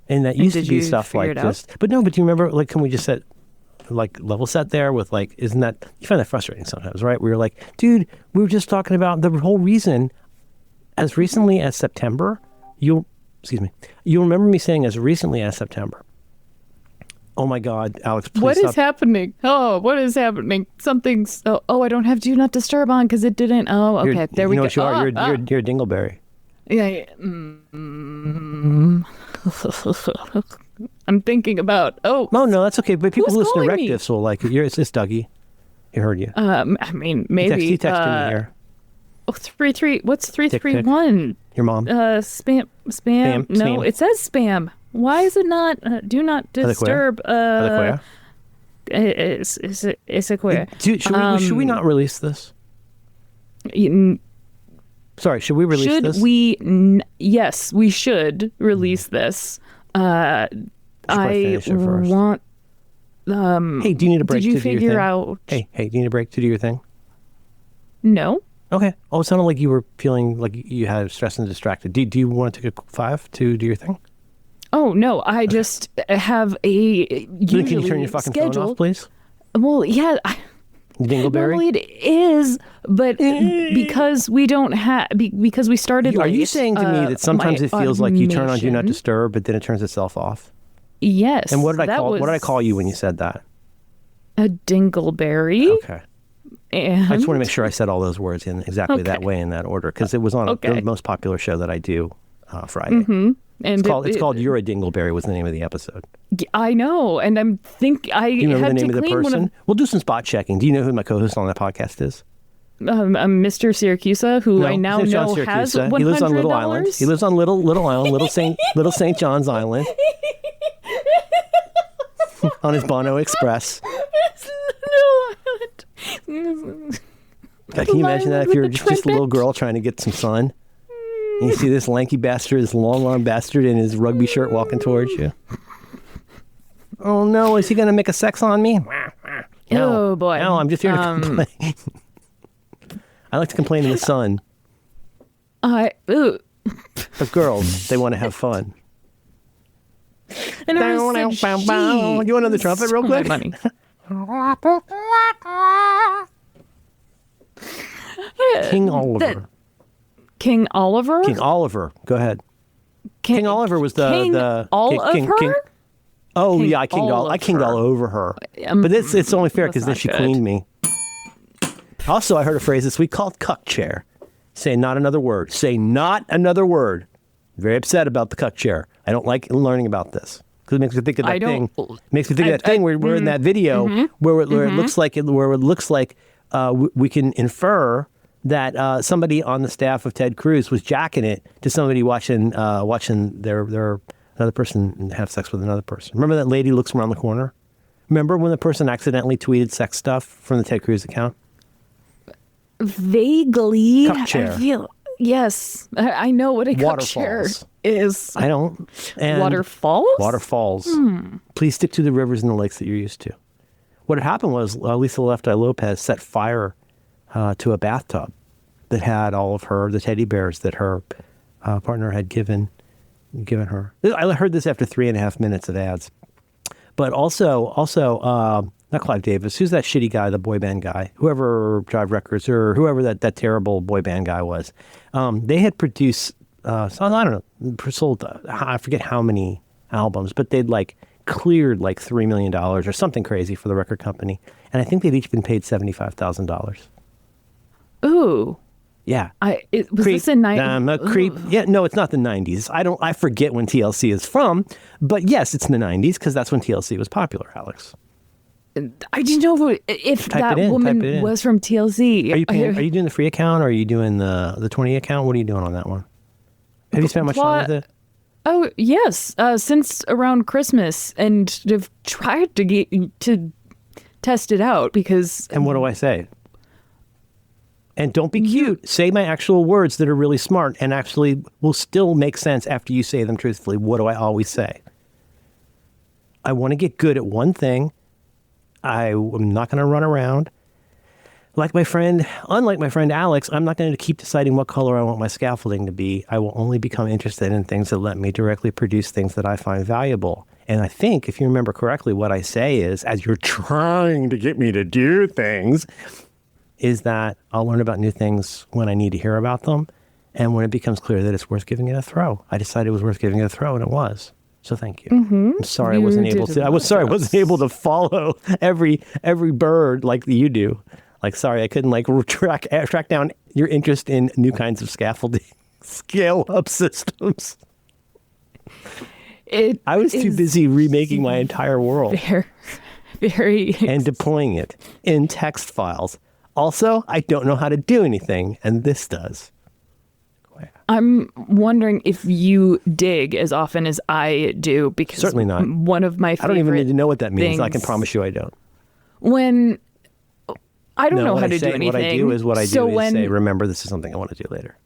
And that used to be stuff like this. But do you remember, can we just set level set there with isn't that, you find that frustrating sometimes, right? We were like, dude, we were just talking about the whole reason, as recently as September, you'll remember me saying as recently as September. Oh my God, Alex, please What stop. is happening? Oh, what is happening? Something's, I don't have do not disturb on because it didn't. Oh, okay, there we go. What you are. You're a dingleberry. Yeah. I'm thinking about, no, that's okay. But people who listen to me? Rectifs will like it. It's Dougie. He heard you. I mean, maybe. He texted me here. 33. What's 331? Your mom. Spam. No, it says spam. Why is it not? Do not disturb. It's a queer. Should we not release this? Sorry, should we release this? Should we? Yes, we should release this. I want. Hey, do you need a break to do your thing? Did you figure out? Hey, do you need a break to do your thing? No. Okay. Oh, it sounded like you were feeling like you had stressed and distracted. Do you want to take a 5 to do your thing? Oh, no. I just have a Can you turn your fucking phone off, please? Well, yeah. Dingleberry? Normally it is, but because we don't have, because we started. Are you saying to me that sometimes it feels like you turn on Do Not Disturb, but then it turns itself off? Yes. And what did I call you when you said that? A dingleberry. Okay. And I just want to make sure I said all those words in exactly that way, in that order, because it was on the most popular show that I do Friday. Mm-hmm. And it's called You're a Dingleberry was the name of the episode. I know, and do you remember the name of the person? We'll do some spot checking. Do you know who my co-host on that podcast is? Mr. Syracusa, who I now know has $100. He lives on Little Island. He lives on Little Island, Little St. John's Island, on his Bono Express. Can you imagine that if you're just a little girl trying to get some sun? And you see this lanky bastard, this long-armed bastard in his rugby shirt walking towards you. Oh no, is he going to make a sex on me? No, oh boy. No, I'm just here to complain. I like to complain in the sun. But girls, they want to have fun. And I said, you want another trumpet real quick? Money. King Oliver. King Oliver? King Oliver. Go ahead. King Oliver was the King. Oh yeah, I kinged all over her. But it's only fair because then she queened me. Also, I heard a phrase this week called cuck chair. Say not another word. Say not another word. Very upset about the cuck chair. I don't like learning about this. Because it makes me think of that thing. Makes me think of that thing where we're in that video where it looks like we can infer that somebody on the staff of Ted Cruz was jacking it to somebody watching their another person have sex with another person. Remember that lady looks around the corner? Remember when the person accidentally tweeted sex stuff from the Ted Cruz account? Vaguely. Cup chair. Yes, I know what a cup chair is. I don't. And waterfalls? Waterfalls. Please stick to the rivers and the lakes that you're used to. What had happened was Lisa Left Eye Lopez set fire to a bathtub that had all of the teddy bears that her partner had given her. I heard this after 3.5 minutes of ads. But also, not Clive Davis. Who's that shitty guy, the boy band guy? Whoever Jive Records or whoever that terrible boy band guy was. They had produced, I don't know, sold, I forget how many albums, but they'd cleared $3 million or something crazy for the record company. And I think they'd each been paid $75,000. Ooh. Yeah. Was this in 90s? I'm a creep. Yeah, no, it's not the 90s. I forget when TLC is from, but yes, it's in the 90s because that's when TLC was popular, Alex. I didn't know if that woman was from TLC. Are you doing the free account or are you doing the 20 account? What are you doing on that one? Have you spent much time with it? Oh, yes. Since around Christmas, and have tried to test it out because... And what do I say? And don't be cute. Say my actual words that are really smart and actually will still make sense after you say them truthfully. What do I always say? I want to get good at one thing. I'm not going to run around. Unlike my friend Alex, I'm not going to keep deciding what color I want my scaffolding to be. I will only become interested in things that let me directly produce things that I find valuable. And I think, if you remember correctly, what I say is, as you're trying to get me to do things, is that I'll learn about new things when I need to hear about them. And when it becomes clear that it's worth giving it a throw. I decided it was worth giving it a throw, and it was. So thank you. I'm sorry I wasn't able to follow every bird like you do. Sorry, I couldn't track down your interest in new kinds of scaffolding, scale up systems. I was too busy remaking my entire world. Very and deploying it in text files. Also, I don't know how to do anything, and this does. I'm wondering if you dig as often as I do, because certainly not. One of my favorite I don't even need to know what that means. things, I can promise you I don't. When I don't know how to do anything. What I do is say, remember, this is something I want to do later.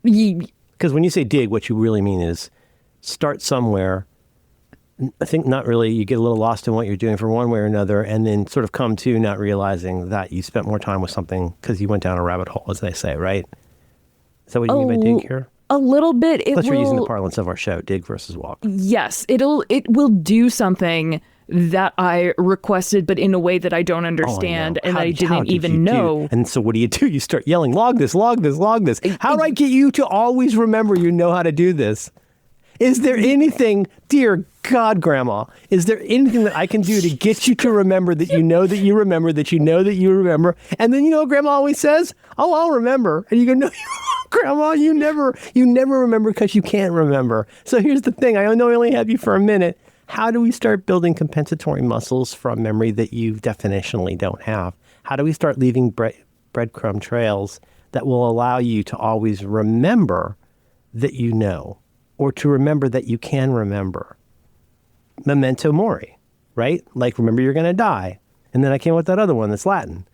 Because when you say dig, what you really mean is start somewhere. I think not really. You get a little lost in what you're doing for one way or another, and then sort of come to not realizing that you spent more time with something because you went down a rabbit hole, as they say, right? Is that what you mean by dig here? A little bit. Unless you're using the parlance of our show, dig versus walk. Yes, it will do something that I requested, but in a way that I don't understand, and I didn't even know. And so what do? You start yelling, log this, log this, log this. How do I get you to always remember you know how to do this? Is there anything, dear God, Grandma, is there anything that I can do to get you to remember that you know that you remember, that you know that you remember? And then, Grandma always says, oh, I'll remember. And you go, no, Grandma, you never remember because you can't remember. So here's the thing. I know I only have you for a minute. How do we start building compensatory muscles from memory that you definitionally don't have? How do we start leaving breadcrumb trails that will allow you to always remember that you know, or to remember that you can remember? Memento mori, right? Remember you're going to die. And then I came up with that other one that's Latin.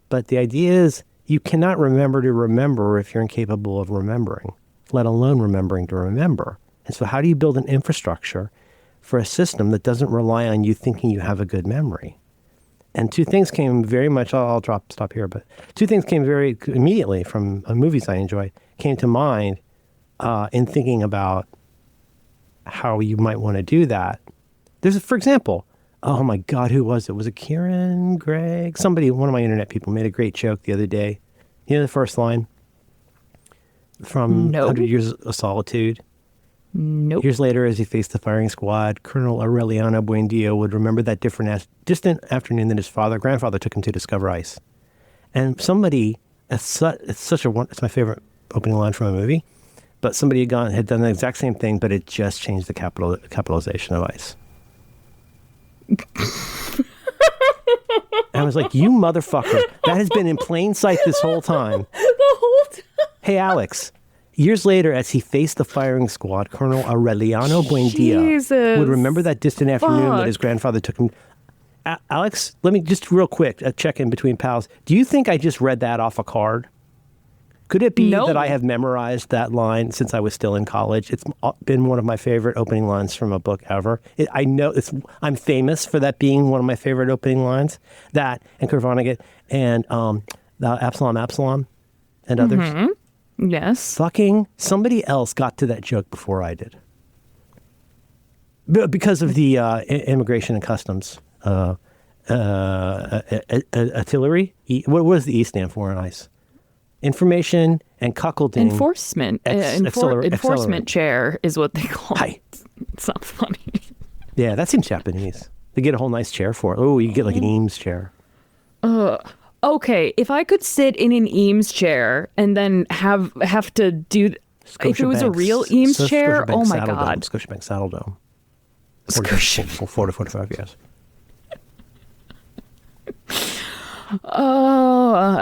But the idea is you cannot remember to remember if you're incapable of remembering, let alone remembering to remember. And so how do you build an infrastructure for a system that doesn't rely on you thinking you have a good memory? And two things came very much, I'll stop here, but two things came very immediately from movies I enjoy, came to mind in thinking about how you might want to do that. There's, for example, oh my God, who was it? Was it Kieran, Greg? Somebody, one of my internet people made a great joke the other day. You know the first line from 100 Years of Solitude? Nope. Years later, as he faced the firing squad, Colonel Aureliano Buendia would remember that distant afternoon that his grandfather took him to discover ice. And somebody, it's my favorite opening line from a movie, but somebody had done the exact same thing, but it just changed the capitalization of ice. And I was like, you motherfucker, that has been in plain sight this whole time. The whole time. Hey, Alex. Years later, as he faced the firing squad, Colonel Aureliano Buendia would remember that distant afternoon that his grandfather took him. Alex, let me just real quick check in between pals. Do you think I just read that off a card? Could it be that I have memorized that line since I was still in college? It's been one of my favorite opening lines from a book ever. I know I'm famous for that being one of my favorite opening lines. That and Kurt Vonnegut and the Absalom and others. Mm-hmm. Yes. Fucking somebody else got to that joke before I did. Because of the immigration and customs artillery. What does the E stand for in ICE? Information and cuckolding. Enforcement. Enforcement chair is what they call it. It's not funny. Yeah, that seems Japanese. They get a whole nice chair for it. Oh, you get like an Eames chair. Okay, if I could sit in an Eames chair and then have to do... If it was a real Eames chair, oh my God. Scotiabank Saddle Dome. 45 years.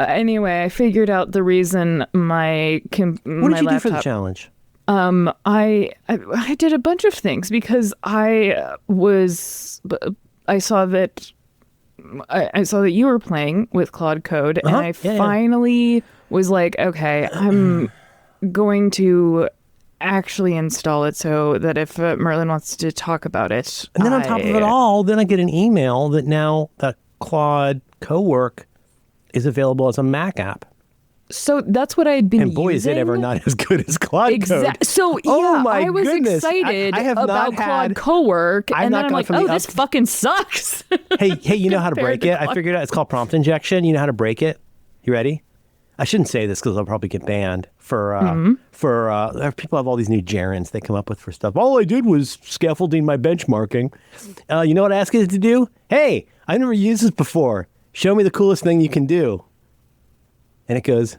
Anyway, I figured out the reason my What did you do for the challenge? I did a bunch of things because I saw that you were playing with Claude Code, and I finally was like, okay, I'm going to actually install it so that if Merlin wants to talk about it. And then on top of it all, then I get an email that now that Claude Co-work is available as a Mac app. So that's what I had been using. And boy, is it ever not as good as Claude Code. So yeah, I was excited about Claude Co-work, and then I'm like, oh, this fucking sucks. Hey, you know how to break it? I figured out. It's called prompt injection. You know how to break it? You ready? I shouldn't say this because I'll probably get banned people have all these new gerunds they come up with for stuff. All I did was scaffolding my benchmarking. You know what I asked it to do? Hey, I never used this before. Show me the coolest thing you can do. And it goes,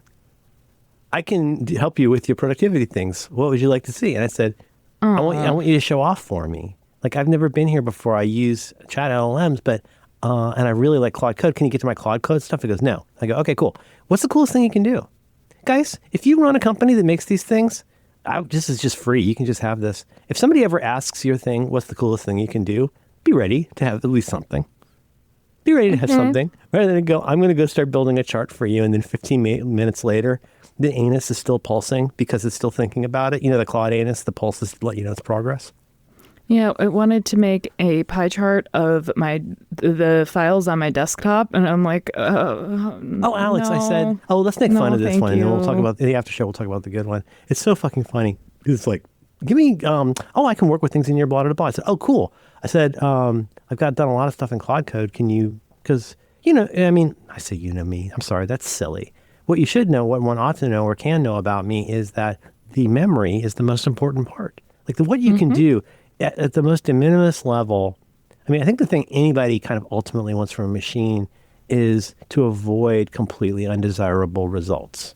I can help you with your productivity things. What would you like to see? And I said, I want you to show off for me. Like, I've never been here before. I use chat LLMs, but and I really like Claude Code. Can you get to my Claude Code stuff? It goes, no. I go, okay, cool. What's the coolest thing you can do? Guys, if you run a company that makes these things, this is just free. You can just have this. If somebody ever asks your thing, what's the coolest thing you can do? Be ready to have at least something. Be ready to have something. Rather than go, I'm going to go start building a chart for you. And then 15 minutes later, the anus is still pulsing because it's still thinking about it. You know, the Claude anus, the pulse is let you know its progress. Yeah, I wanted to make a pie chart of the files on my desktop, and I'm like, Alex, no. I said, let's make fun of this one, and then we'll talk about the after show. We'll talk about the good one. It's so fucking funny. It's like, give me, I can work with things in your blah, blah, blah. I said, oh, cool. I said, I've done a lot of stuff in Claude Code. Can you, because, I say, you know me. I'm sorry, that's silly. What you should know, what one ought to know or can know about me is that the memory is the most important part. Like what you can do at the most de minimis level. I mean, I think the thing anybody kind of ultimately wants from a machine is to avoid completely undesirable results.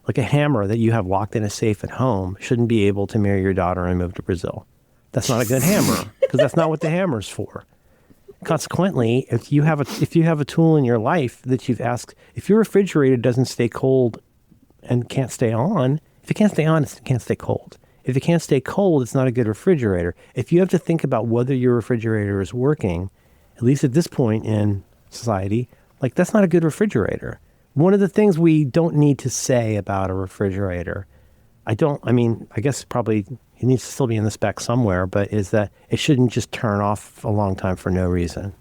Like a hammer that you have locked in a safe at home shouldn't be able to marry your daughter and move to Brazil. That's not a good hammer because that's not what the hammer's for. Consequently, if you have a tool in your life that you've asked, if your refrigerator doesn't stay cold and can't stay on, if it can't stay on, it can't stay cold. If it can't stay cold, it's not a good refrigerator. If you have to think about whether your refrigerator is working, at least at this point in society, like that's not a good refrigerator. One of the things we don't need to say about a refrigerator, I guess probably it needs to still be in the spec somewhere, but is that it shouldn't just turn off a long time for no reason.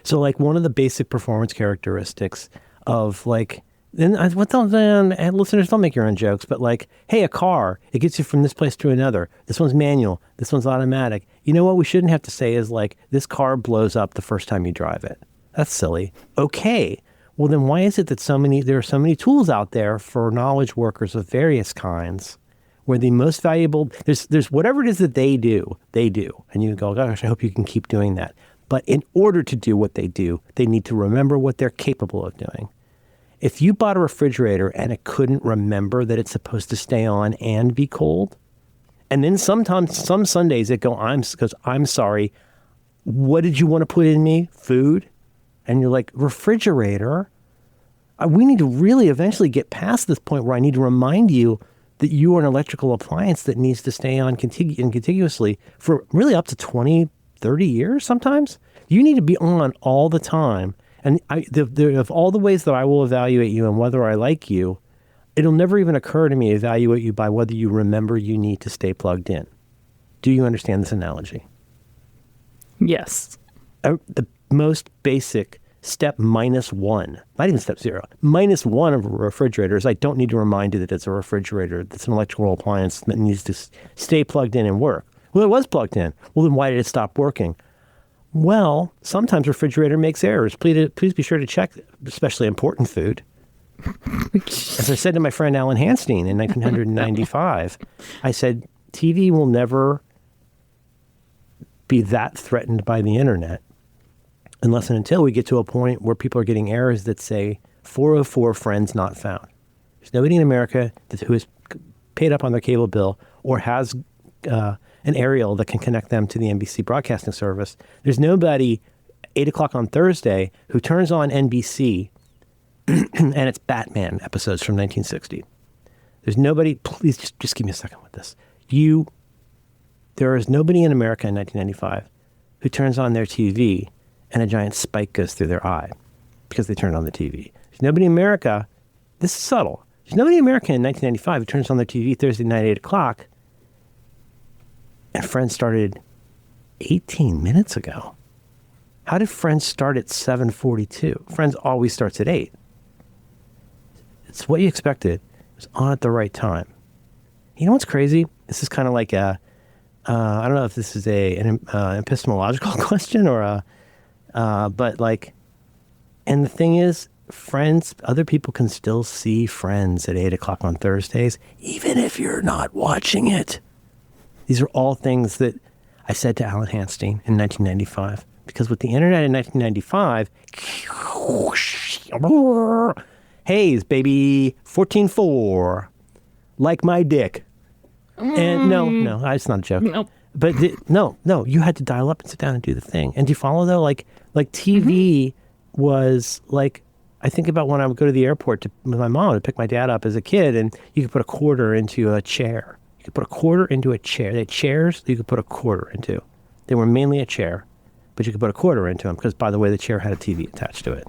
So like one of the basic performance characteristics of like, and listeners, don't make your own jokes, but like, hey, a car, it gets you from this place to another. This one's manual. This one's automatic. You know what we shouldn't have to say is like, this car blows up the first time you drive it. That's silly. Okay. Well, then why is it that there are so many tools out there for knowledge workers of various kinds where the most valuable, there's whatever it is that they do. And you go, gosh, I hope you can keep doing that. But in order to do what they do, they need to remember what they're capable of doing. If you bought a refrigerator and it couldn't remember that it's supposed to stay on and be cold, and then sometimes, some Sundays it goes, I'm sorry, what did you want to put in me? Food? And you're like, refrigerator? We need to really eventually get past this point where I need to remind you that you are an electrical appliance that needs to stay on contiguously for really up to 20, 30 years sometimes. You need to be on all the time. And of all the ways that I will evaluate you and whether I like you, it'll never even occur to me to evaluate you by whether you remember you need to stay plugged in. Do you understand this analogy? Yes. The most basic step -1, not even step 0, -1 of a refrigerator is I don't need to remind you that it's a refrigerator, that's an electrical appliance that needs to stay plugged in and work. Well, it was plugged in. Well, then why did it stop working? Well, sometimes refrigerator makes errors. Please be sure to check, especially important food. As I said to my friend Alan Hanstein in 1995, I said, TV will never be that threatened by the internet unless and until we get to a point where people are getting errors that say 404 friends not found. There's nobody in America who has paid up on their cable bill or has an aerial that can connect them to the NBC broadcasting service. There's nobody 8 o'clock on Thursday who turns on NBC and it's Batman episodes from 1960. There's nobody, please just give me a second with this. There is nobody in America in 1995 who turns on their TV and a giant spike goes through their eye because they turned on the TV. There's nobody in America, this is subtle, there's nobody in America in 1995 who turns on their TV Thursday night, 8 o'clock, and Friends started 18 minutes ago. How did Friends start at 7:42? Friends always starts at 8. It's what you expected. It was on at the right time. You know what's crazy? This is kind of like I don't know if this is an epistemological question or but like, and the thing is, Friends, other people can still see Friends at 8 o'clock on Thursdays, even if you're not watching it. These are all things that I said to Alan Hanstein in 1995, because with the internet in 1995, Hayes, baby, 14.4, like my dick. And no, it's not a joke. Nope. But no, you had to dial up and sit down and do the thing. And do you follow though? Like TV was like, I think about when I would go to the airport with my mom to pick my dad up as a kid, and you could put a quarter into a chair. You could put a quarter into a chair. They had chairs that you could put a quarter into. They were mainly a chair, but you could put a quarter into them because, by the way, the chair had a TV attached to it.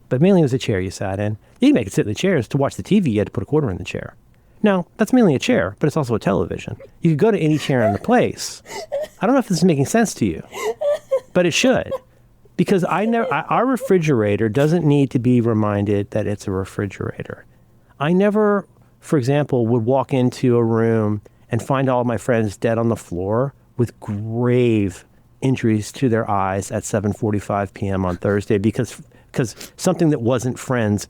But mainly it was a chair you sat in. You could make it sit in the chairs. To watch the TV, you had to put a quarter in the chair. No, that's mainly a chair, but it's also a television. You could go to any chair in the place. I don't know if this is making sense to you, but it should. Because our refrigerator doesn't need to be reminded that it's a refrigerator. I never, for example, would walk into a room and find all of my friends dead on the floor with grave injuries to their eyes at 7:45 p.m. on Thursday because something that wasn't Friends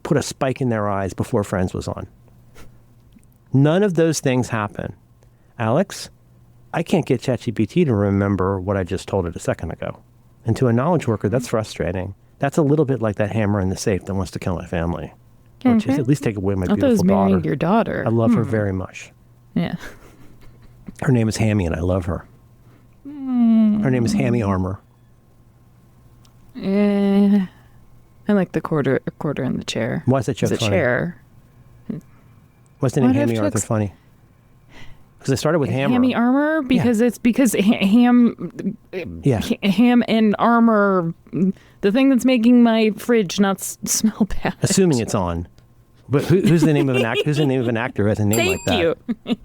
put a spike in their eyes before Friends was on. None of those things happen. Alex, I can't get ChatGPT to remember what I just told it a second ago. And to a knowledge worker, that's frustrating. That's a little bit like that hammer in the safe that wants to kill my family. Or just at least take away my beautiful daughter. Marrying your daughter. I love her very much. Yeah. Her name is Hammy, and I love her. Her name is Hammy Armor. I like the quarter in the chair. Why is that joke funny? It's a chair. Why's the name Hammy Arthur funny? Because I started with hammer. Hammy Armor? Because it's because ham and armor, the thing that's making my fridge not smell bad. Assuming it's on. But who's the name of an actor? Who's the name of an actor who has a name like that? Thank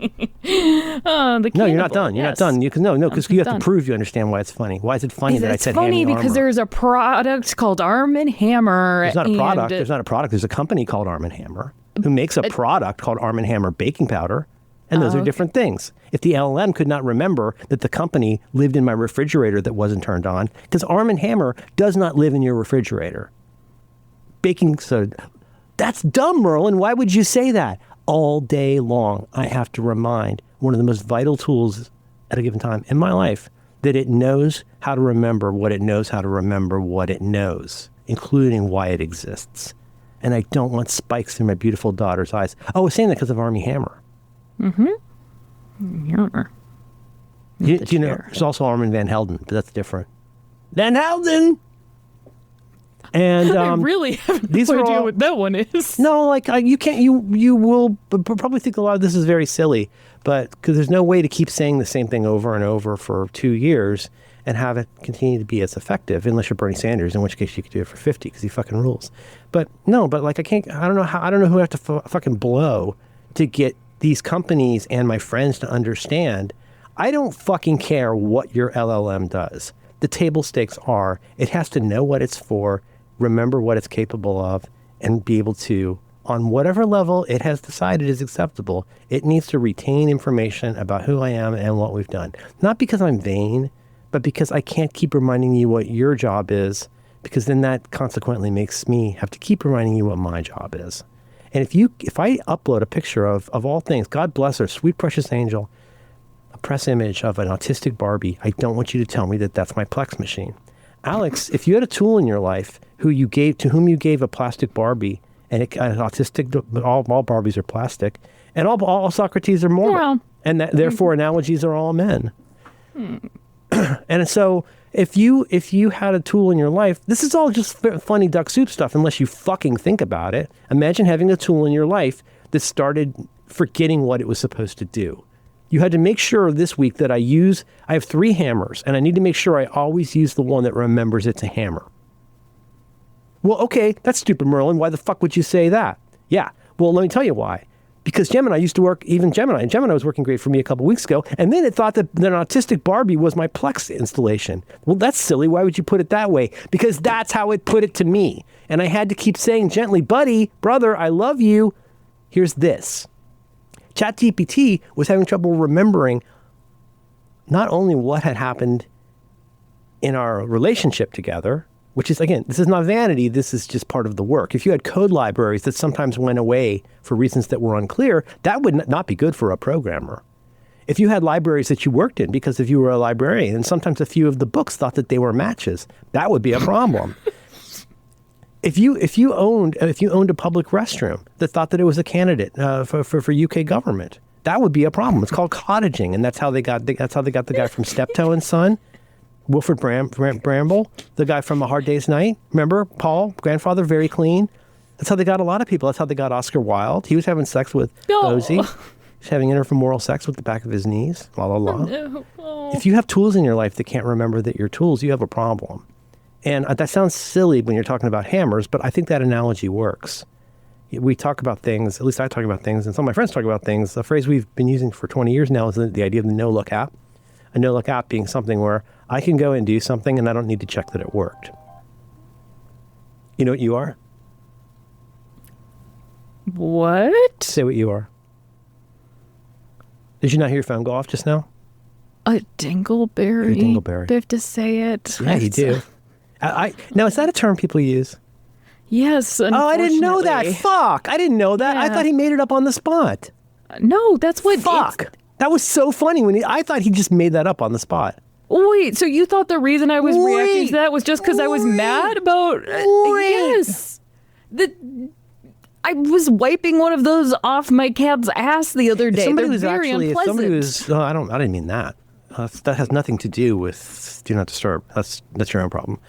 you. No, you're not done. You're not done. Because you have to prove you understand why it's funny. Why is it funny that I said Hammy Armor? It's funny because there's a product called Arm & Hammer. There's not a product. There's not a product. There's a company called Arm & Hammer who makes a product called Arm & Hammer baking powder. And those are different things. If the LLM could not remember that the company lived in my refrigerator that wasn't turned on, because Arm & Hammer does not live in your refrigerator. Baking soda. That's dumb, Merlin. Why would you say that? All day long, I have to remind one of the most vital tools at a given time in my life that it knows how to remember what it knows how to remember what it knows, including why it exists. And I don't want spikes through my beautiful daughter's eyes. Oh, I was saying that because of Army Hammer. Mm-hmm. Hammer. Do you know, there's also Armin Van Helden, but that's different. Van Helden! And I really have no idea what that one is. No, like you can't. You will probably think a lot of this is very silly, but because there's no way to keep saying the same thing over and over for 2 years and have it continue to be as effective, unless you're Bernie Sanders, in which case you could do it for 50 because he fucking rules. But no, but like I can't. I don't know who I have to fucking blow to get these companies and my friends to understand. I don't fucking care what your LLM does. The table stakes are it has to know what it's for, remember what it's capable of, and be able to, on whatever level it has decided is acceptable, it needs to retain information about who I am and what we've done. Not because I'm vain, but because I can't keep reminding you what your job is, because then that consequently makes me have to keep reminding you what my job is. And if I upload a picture of all things, God bless her, sweet precious angel, a press image of an autistic Barbie, I don't want you to tell me that that's my Plex machine. Alex, if you had a tool in your life to whom you gave a plastic Barbie, and an autistic, all Barbies are plastic, and all Socrates are mortal, and therefore analogies are all men. And so if you had a tool in your life, this is all just funny duck soup stuff unless you fucking think about it. Imagine having a tool in your life that started forgetting what it was supposed to do. You had to make sure this week that I have 3 hammers, and I need to make sure I always use the one that remembers it's a hammer. Well, okay, that's stupid, Merlin. Why the fuck would you say that? Yeah, well, let me tell you why. Because Gemini used to work, even Gemini, and Gemini was working great for me a couple weeks ago, and then it thought that an autistic Barbie was my Plex installation. Well, that's silly. Why would you put it that way? Because that's how it put it to me. And I had to keep saying gently, buddy, brother, I love you. Here's this. ChatGPT was having trouble remembering not only what had happened in our relationship together, which is, again, this is not vanity, this is just part of the work. If you had code libraries that sometimes went away for reasons that were unclear, that would not be good for a programmer. If you had libraries that you worked in because if you were a librarian, and sometimes a few of the books thought that they were matches, that would be a problem. If you owned a public restroom that thought that it was a candidate for UK government, that would be a problem. It's called cottaging, and that's how they got the guy from Steptoe and Son, Wilfred Bramble, the guy from A Hard Day's Night. Remember Paul, grandfather, very clean. That's how they got a lot of people. That's how they got Oscar Wilde. He was having sex with Rosie. He was having interfemoral sex with the back of his knees. La la la. No. Oh. If you have tools in your life that can't remember that you're tools, you have a problem. And that sounds silly when you're talking about hammers, but I think that analogy works. We talk about things, at least I talk about things, and some of my friends talk about things. A phrase we've been using for 20 years now is the idea of the no-look app. A no-look app being something where I can go and do something and I don't need to check that it worked. You know what you are? What? Say what you are. Did you not hear your phone go off just now? A dingleberry? You're a dingleberry. Do I have to say it? Yeah, you do. Now, is that a term people use? Yes, Oh, I didn't know that. Fuck. I didn't know that. Yeah. I thought he made it up on the spot. No, that's what... Fuck. That was so funny. I thought he just made that up on the spot. Wait, so you thought the reason I was reacting to that was just because I was mad about... yes. I was wiping one of those off my cat's ass the other day. They're very unpleasant. I didn't mean that. That has nothing to do with Do Not Disturb. That's your own problem.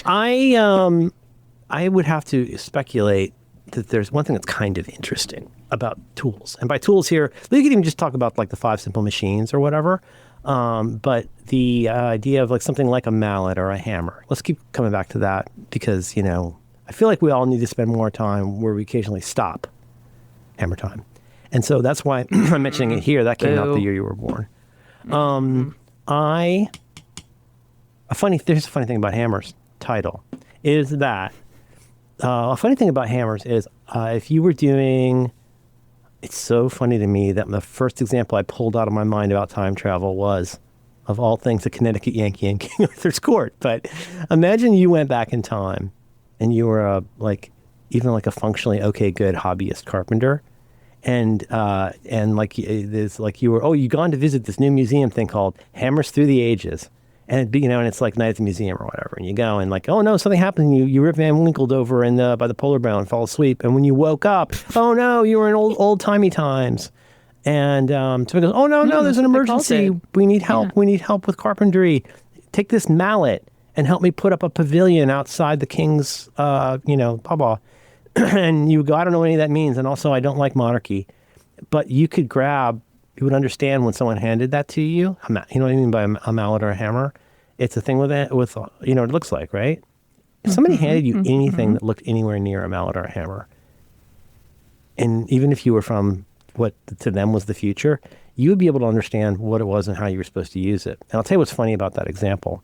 I would have to speculate that there's one thing that's kind of interesting about tools. And by tools here, you can even just talk about like the 5 simple machines or whatever. But the idea of like something like a mallet or a hammer. Let's keep coming back to that because, I feel like we all need to spend more time where we occasionally stop hammer time. And so that's why I'm mentioning it here. That came out the year you were born. There's a funny thing about hammers. Title is that a funny thing about hammers is if you were doing, it's so funny to me that the first example I pulled out of my mind about time travel was, of all things, a Connecticut Yankee in King Arthur's court. But imagine you went back in time and you were even a functionally okay good hobbyist carpenter. And you've gone to visit this new museum thing called Hammers Through the Ages. And and it's like Night at the Museum or whatever. And you go and oh no, something happened. You Rip Van Winkled over by the polar bear and fall asleep. And when you woke up, oh no, you were in old timey times. And so he goes, oh, no, there's an emergency. We need help. Yeah. We need help with carpentry. Take this mallet and help me put up a pavilion outside the king's, blah, blah. And you go, I don't know what any of that means. And also, I don't like monarchy. But you would understand when someone handed that to you. You know what I mean by a mallet or a hammer? It's a thing with it looks like, right? If somebody handed you anything that looked anywhere near a mallet or a hammer, and even if you were from what to them was the future, you would be able to understand what it was and how you were supposed to use it. And I'll tell you what's funny about that example.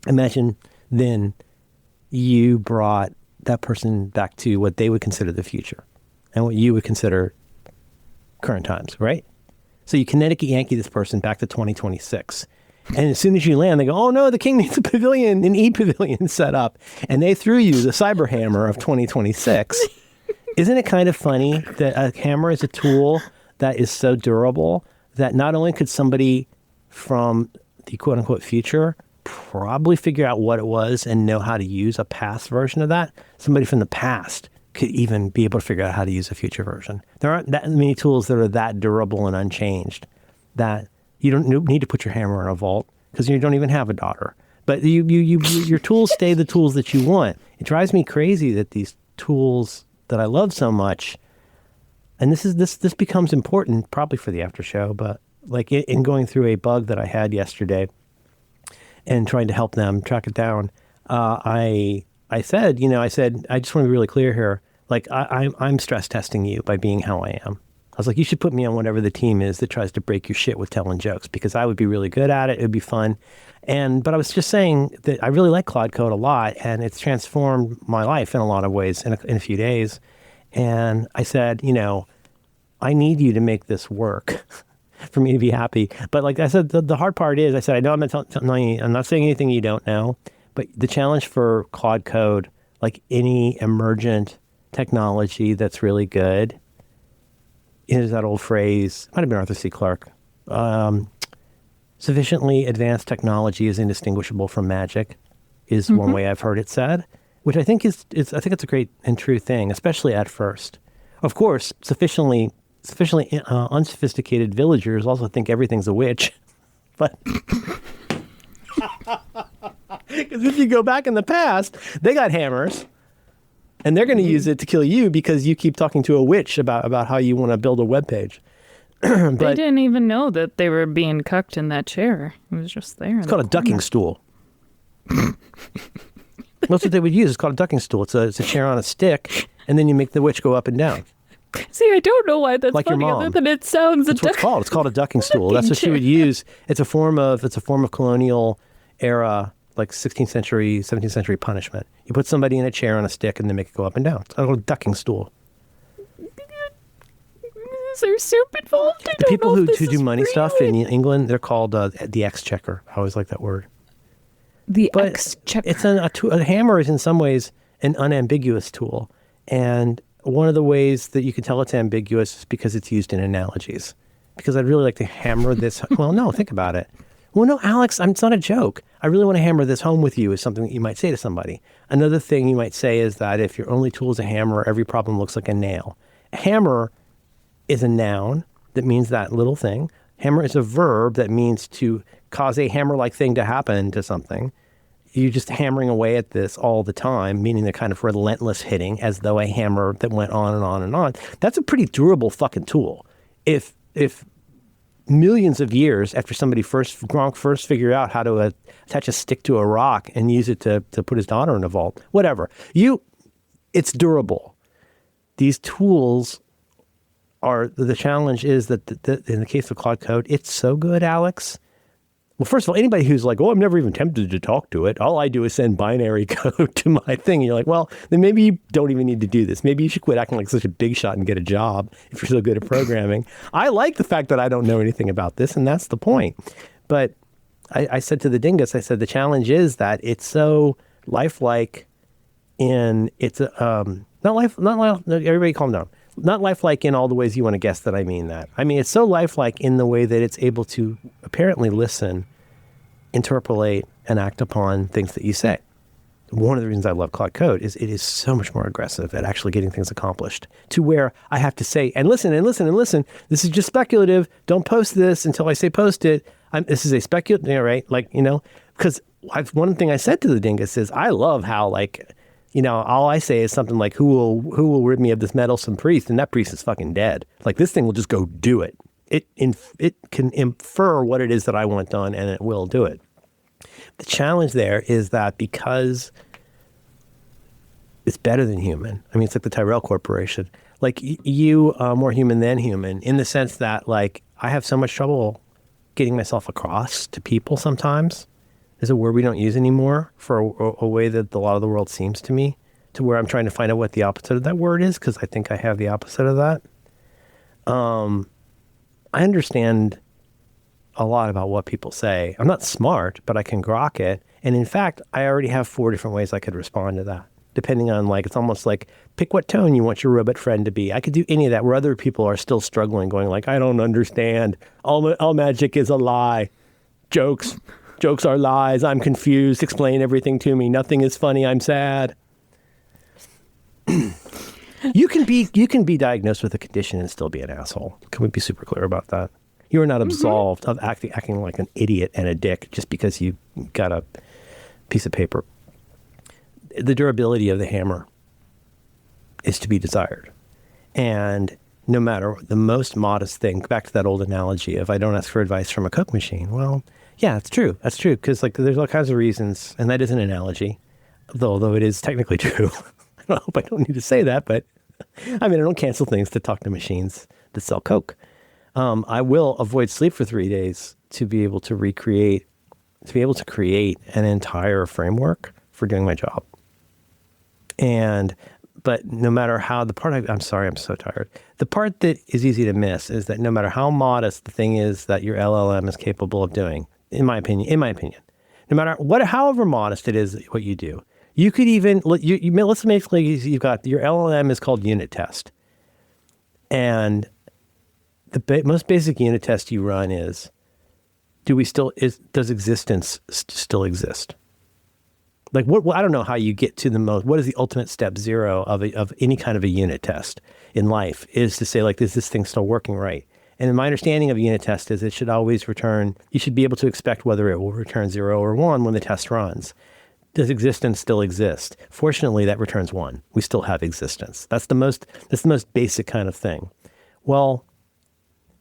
Imagine then you brought that person back to what they would consider the future and what you would consider current times, right? So you Connecticut Yankee this person back to 2026. And as soon as you land, they go, oh no, the king needs a pavilion, an e-pavilion set up. And they threw you the cyber hammer of 2026. Isn't it kind of funny that a hammer is a tool that is so durable that not only could somebody from the quote unquote future probably figure out what it was and know how to use a past version of that, somebody from the past could even be able to figure out how to use a future version. There aren't that many tools that are that durable and unchanged that you don't need to put your hammer in a vault because you don't even have a daughter. But your tools stay the tools that you want. It drives me crazy that these tools that I love so much, and this becomes important probably for the after show, but like in going through a bug that I had yesterday and trying to help them track it down, I said, I just want to be really clear here. Like I'm stress testing you by being how I am. I was like, you should put me on whatever the team is that tries to break your shit with telling jokes because I would be really good at it. It would be fun. But I was just saying that I really like Claude Code a lot, and it's transformed my life in a lot of ways in a few days. And I said, I need you to make this work for me to be happy. But like I said, the hard part is, I said, I know I'm not saying anything you don't know, but the challenge for Claude Code, like any emergent technology that's really good, is that old phrase, might have been Arthur C. Clarke, sufficiently advanced technology is indistinguishable from magic, is one way I've heard it said, which I think it's a great and true thing, especially at first. Of course, sufficiently unsophisticated villagers also think everything's a witch, but because if you go back in the past, they got hammers. And they're going to use it to kill you because you keep talking to a witch about how you want to build a web page. They didn't even know that they were being cucked in that chair. It was just there. It's called a ducking stool. That's what they would use. It's called a ducking stool. It's a chair on a stick, and then you make the witch go up and down. See, I don't know why that's like funny, other than it sounds That's what it's called. It's called a ducking stool. That's what she would use. It's a form of colonial era, like 16th century, 17th century punishment. You put somebody in a chair on a stick and then make it go up and down. It's called a ducking stool. Is there soup involved? The people who do money stuff in England, they're called the exchequer. I always like that word. The exchequer. It's a hammer is in some ways an unambiguous tool. And one of the ways that you can tell it's ambiguous is because it's used in analogies. Because I'd really like to hammer this. Well, no, think about it. Well, no, Alex, it's not a joke. I really want to hammer this home with you is something that you might say to somebody. Another thing you might say is that if your only tool is a hammer, every problem looks like a nail. A hammer is a noun that means that little thing. Hammer is a verb that means to cause a hammer-like thing to happen to something. You're just hammering away at this all the time, meaning the kind of relentless hitting as though a hammer that went on and on and on. That's a pretty durable fucking tool. If millions of years after Gronk first figured out how to attach a stick to a rock and use it to put his daughter in a vault, whatever. It's durable. These tools the challenge is that in the case of Claude Code, it's so good, Alex. Well, first of all, anybody who's like, I'm never even tempted to talk to it. All I do is send binary code to my thing. And you're like, well, then maybe you don't even need to do this. Maybe you should quit acting like such a big shot and get a job if you're so good at programming. I like the fact that I don't know anything about this, and that's the point. But I said to the dingus, the challenge is that it's so lifelike everybody calm down. Not lifelike in all the ways you want to guess that I mean that. I mean, it's so lifelike in the way that it's able to apparently listen, interpolate, and act upon things that you say. one of the reasons I love Claude Code is it is so much more aggressive at actually getting things accomplished, to where I have to say, and listen, this is just speculative. Don't post this until I say post it. This is a speculative, right? Like, because one thing I said to the dingus is I love how, like, all I say is something like, who will rid me of this meddlesome priest? And that priest is fucking dead. Like, this thing will just go do it. It can infer what it is that I want done, and it will do it. The challenge there is that because it's better than human. I mean, it's like the Tyrell Corporation. Like, you are more human than human, in the sense that, like, I have so much trouble getting myself across to people sometimes. There's a word we don't use anymore for a way that a lot of the world seems to me, to where I'm trying to find out what the opposite of that word is, because I think I have the opposite of that. I understand a lot about what people say. I'm not smart, but I can grok it. And in fact, I already have 4 different ways I could respond to that, depending on, like, it's almost like, pick what tone you want your robot friend to be. I could do any of that, where other people are still struggling, going like, I don't understand. All magic is a lie. Jokes are lies. I'm confused. Explain everything to me. Nothing is funny. I'm sad. You can be diagnosed with a condition and still be an asshole. Can we be super clear about that? You are not absolved of acting like an idiot and a dick just because you got a piece of paper. The durability of the hammer is to be desired. And no matter the most modest thing, back to that old analogy of I don't ask for advice from a Coke machine. Well, yeah, it's true. That's true. Because, like, there's all kinds of reasons, and that is an analogy, although it is technically true. I hope I don't need to say that, but I mean, I don't cancel things to talk to machines that sell Coke. I will avoid sleep for 3 days to be able to create an entire framework for doing my job. But no matter how I'm sorry, I'm so tired. The part that is easy to miss is that no matter how modest the thing is that your LLM is capable of doing, in my opinion, no matter however modest it is what you do, you could even, let's make you've got, your LLM is called unit test. And the most basic unit test you run is, does existence still exist? Like, I don't know how you get to what is the ultimate step 0 of any kind of a unit test in life, is to say, like, is this thing still working right? And my understanding of a unit test is it should always return, you should be able to expect whether it will return 0 or 1 when the test runs. Does existence still exist? Fortunately, that returns 1. We still have existence. That's the most basic kind of thing. Well,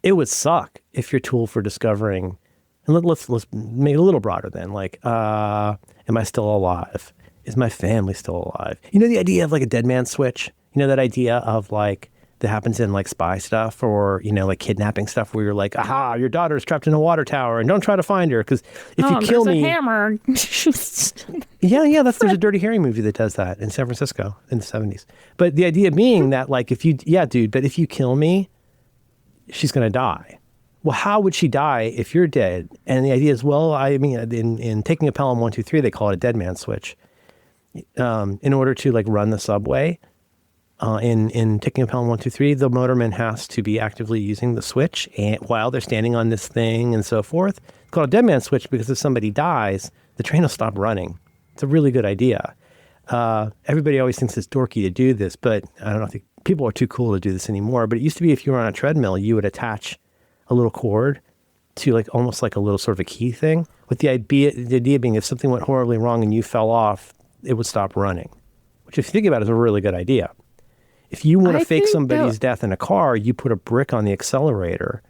it would suck if your tool for discovering, and let's make it a little broader then, like, am I still alive? Is my family still alive? The idea of, like, a dead man switch? That idea of, like, that happens in, like, spy stuff or, like, kidnapping stuff, where you're like, aha, your daughter's trapped in a water tower and don't try to find her, because if you kill me... there's a hammer. Yeah, there's a Dirty Harry movie that does that in San Francisco in the 70s. But the idea being that, like, if you kill me, she's going to die. Well, how would she die if you're dead? And the idea is, well, I mean, in Taking a Pelham 123, they call it a dead man switch. In order to, like, run the subway, in Taking a Pelham 123, the motorman has to be actively using the switch while they're standing on this thing and so forth. It's called a dead man switch because if somebody dies, the train will stop running. It's a really good idea. Everybody always thinks it's dorky to do this, but I don't think people are too cool to do this anymore. But it used to be, if you were on a treadmill, you would attach a little cord to, like, almost like a little sort of a key thing, with the idea being if something went horribly wrong and you fell off, it would stop running, which, if you think about it, is a really good idea. If you want to fake somebody's death in a car, you put a brick on the accelerator,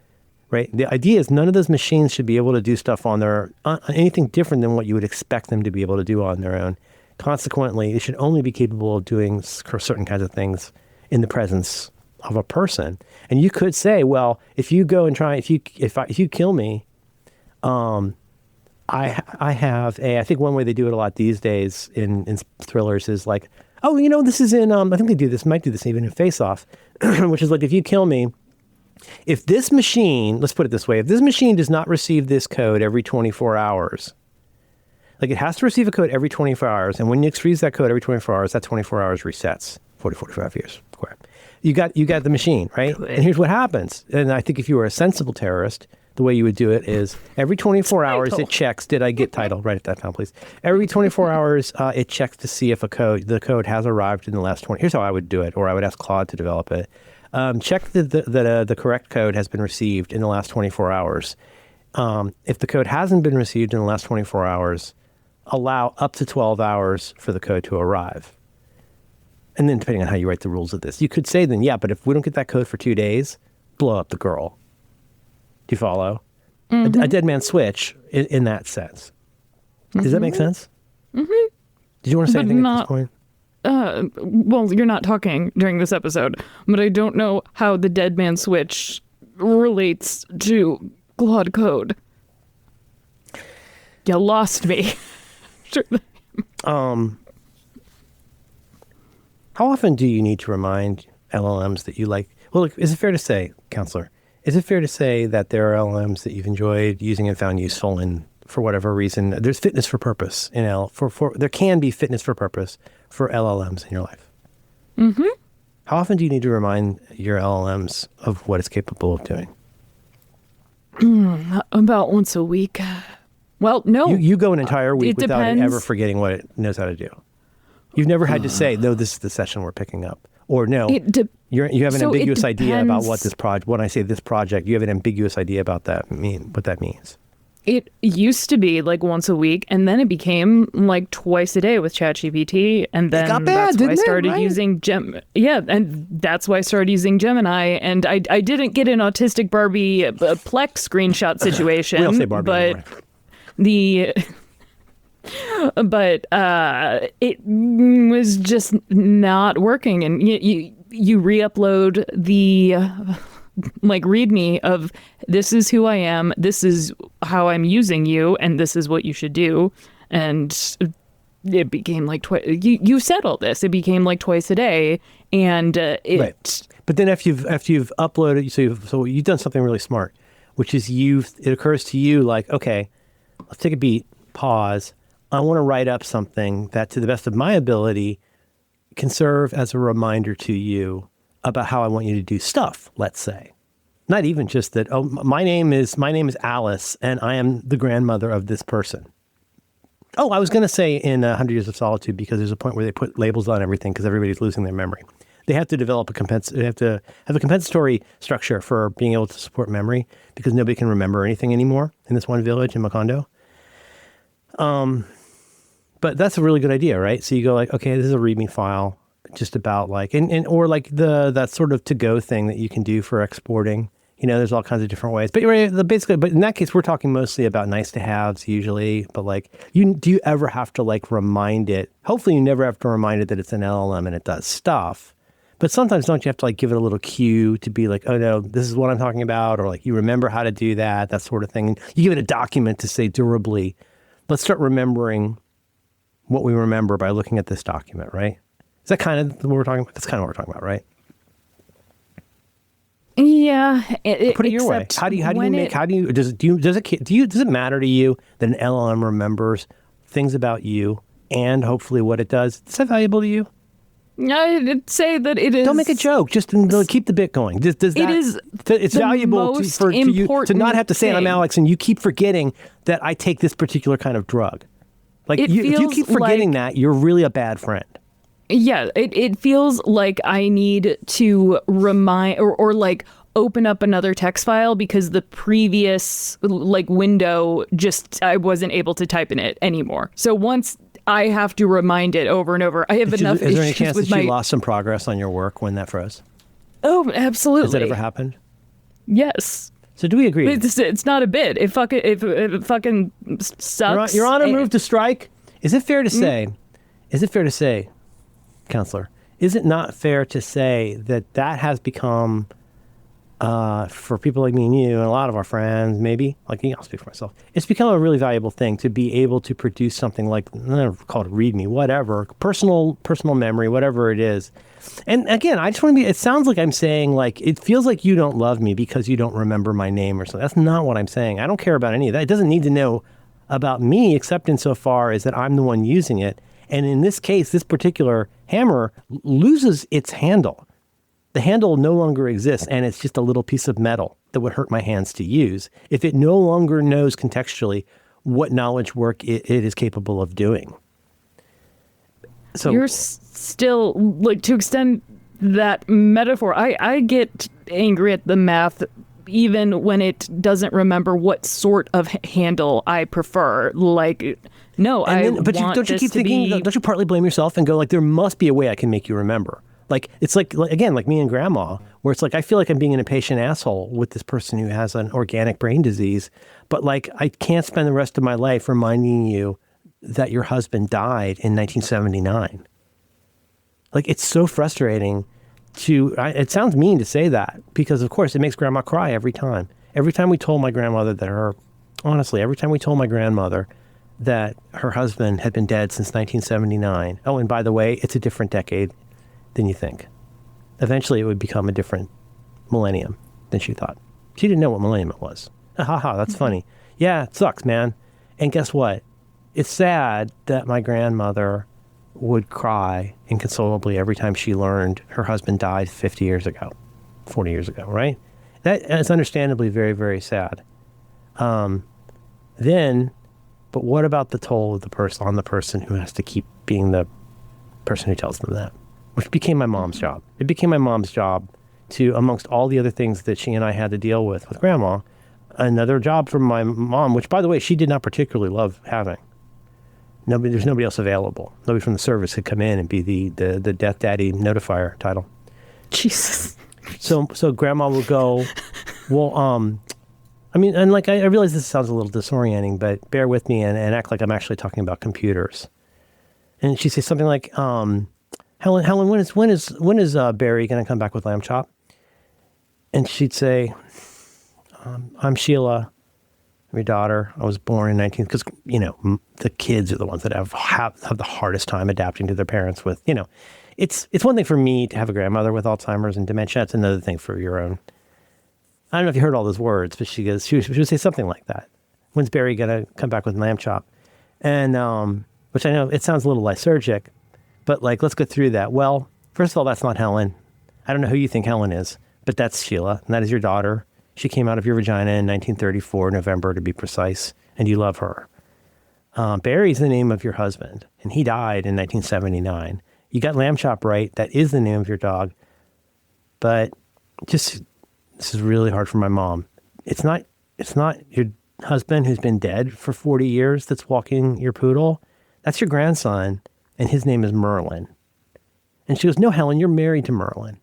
right? The idea is none of those machines should be able to do stuff on their anything different than what you would expect them to be able to do on their own. Consequently, they should only be capable of doing certain kinds of things in the presence of a person. And you could say, well, if you go and try, if you kill me, I think one way they do it a lot these days in thrillers is like, oh, this is in, I think they do this, might do this even in Face Off, which is like, if you kill me, if this machine, let's put it this way, if this machine does not receive this code every 24 hours, like, it has to receive a code every 24 hours, and when you receive that code every 24 hours, that 24 hours resets, 45 years. You got the machine, right? And here's what happens. And I think if you were a sensible terrorist, the way you would do it is every 24 hours it checks. Did I get title? Write it down, please. Every 24 hours it checks to see if the code has arrived in the last 20. Here's how I would do it, or I would ask Claude to develop it. Check that the correct code has been received in the last 24 hours. If the code hasn't been received in the last 24 hours, allow up to 12 hours for the code to arrive. And then depending on how you write the rules of this, you could say then, yeah, but if we don't get that code for 2 days, blow up the girl. Do you follow? Mm-hmm. A dead man switch in that sense. Does that make sense? Mm-hmm. Did you want to say anything at this point? Well, you're not talking during this episode, but I don't know how the dead man switch relates to Claude Code. You lost me. How often do you need to remind LLMs that you like? Well, look, is it fair to say, counselor, is it fair to say that there are LLMs that you've enjoyed using and found useful, and for whatever reason, there's fitness for purpose in there can be fitness for purpose for LLMs in your life? Mm-hmm. How often do you need to remind your LLMs of what it's capable of doing? About once a week. Well, no. You go an entire week without it ever forgetting what it knows how to do. You've never had to say, no, this is the session we're picking up. Or no, you have an ambiguous idea about what this project, when I say this project, you have an ambiguous idea about what that means. It used to be like once a week, and then it became like twice a day with ChatGPT, and then that's why I started using and that's why I started using Gemini. And I didn't get an autistic Barbie Plex screenshot situation. We don't say Barbie anymore. But it was just not working, and you re-upload the README of this is who I am, this is how I'm using you, and this is what you should do, and it became like twice. You said all this. It became like twice a day, and right. But then after you've uploaded, so you've done something really smart, which is it occurs to you like, okay, let's take a beat, pause. I want to write up something that, to the best of my ability, can serve as a reminder to you about how I want you to do stuff, let's say. Not even just that, my name is Alice, and I am the grandmother of this person. Oh, I was going to say in 100 Years of Solitude, because there's a point where they put labels on everything because everybody's losing their memory. They have to develop they have to have a compensatory structure for being able to support memory, because nobody can remember anything anymore in this one village in Macondo. But that's a really good idea, right? So you go like, okay, this is a README file, just about like, or like that sort of to-go thing that you can do for exporting. There's all kinds of different ways. But but in that case, we're talking mostly about nice to haves usually. But like, do you ever have to like remind it? Hopefully, you never have to remind it that it's an LLM and it does stuff. But sometimes don't you have to like give it a little cue to be like, oh no, this is what I'm talking about, or like you remember how to do that sort of thing. And you give it a document to say durably, let's start remembering what we remember by looking at this document, right? Is that kind of what we're talking about? That's kind of what we're talking about, right? Yeah. Put it your way. Does it matter to you that an LLM remembers things about you and hopefully what it does? Is that valuable to you? I'd say that it is. Don't make a joke. Just keep the bit going. It's valuable for you to not have to say, I'm Alex, and you keep forgetting that I take this particular kind of drug. Like, if you keep forgetting that, you're really a bad friend. Yeah, it feels like I need to remind or like open up another text file because the previous like window I wasn't able to type in it anymore. So once I have to remind it over and over, I have enough issues with my... Is there any chance that you lost some progress on your work when that froze? Oh, absolutely. Has that ever happened? Yes. So do we agree? It's not a bit. It fucking sucks. You're on a move to strike. Is it fair to say? Is it fair to say, counselor? Is it not fair to say that has become, for people like me and you and a lot of our friends, maybe I'll speak for myself. It's become a really valuable thing to be able to produce something like called README, whatever, personal memory, whatever it is. And again, I just want to be, it sounds like I'm saying like, it feels like you don't love me because you don't remember my name or something. That's not what I'm saying. I don't care about any of that. It doesn't need to know about me except insofar as that I'm the one using it. And in this case, this particular hammer loses its handle. The handle no longer exists, and it's just a little piece of metal that would hurt my hands to use if it no longer knows contextually what knowledge work it is capable of doing. So you're still, like, to extend that metaphor, I get angry at the math even when it doesn't remember what sort of handle I prefer. Like, no, don't you keep thinking, don't you partly blame yourself and go, like, there must be a way I can make you remember? Like, it's like, again, like me and Grandma, where it's like, I feel like I'm being an impatient asshole with this person who has an organic brain disease, but like, I can't spend the rest of my life reminding you that your husband died in 1979. Like, it's so frustrating it sounds mean to say that, because of course it makes Grandma cry every time. Every time we told my grandmother every time we told my grandmother that her husband had been dead since 1979. Oh, and by the way, it's a different decade than you think. Eventually it would become a different millennium than she thought. She didn't know what millennium it was. That's funny. Yeah, it sucks, man. And guess what? It's sad that my grandmother would cry inconsolably every time she learned her husband died 40 years ago, right? That's understandably very, very sad. But what about the toll of the person who has to keep being the person who tells them that? Which became my mom's job. It became my mom's job to, amongst all the other things that she and I had to deal with Grandma, another job from my mom, which, by the way, she did not particularly love having. There's nobody else available. Nobody from the service could come in and be the Death Daddy notifier title. Jesus. So Grandma will go, well, I mean, and like, I realize this sounds a little disorienting, but bear with me and act like I'm actually talking about computers. And she'd say something like, Helen, when is Barry going to come back with lamb chop? And she'd say, I'm Sheila, I'm your daughter. I was born in because, the kids are the ones that have the hardest time adapting to their parents with, it's one thing for me to have a grandmother with Alzheimer's and dementia. It's another thing for your own. I don't know if you heard all those words, but she would say something like that. When's Barry going to come back with lamb chop? And, which I know it sounds a little lysergic, but like, let's go through that. Well, first of all, that's not Helen. I don't know who you think Helen is, but that's Sheila, and that is your daughter. She came out of your vagina in 1934, November to be precise, and you love her. Barry's the name of your husband, and he died in 1979. You got lamb chop right. That is the name of your dog. But this is really hard for my mom. It's not your husband who's been dead for 40 years that's walking your poodle. That's your grandson, and his name is Merlin. And she goes, no, Helen, you're married to Merlin.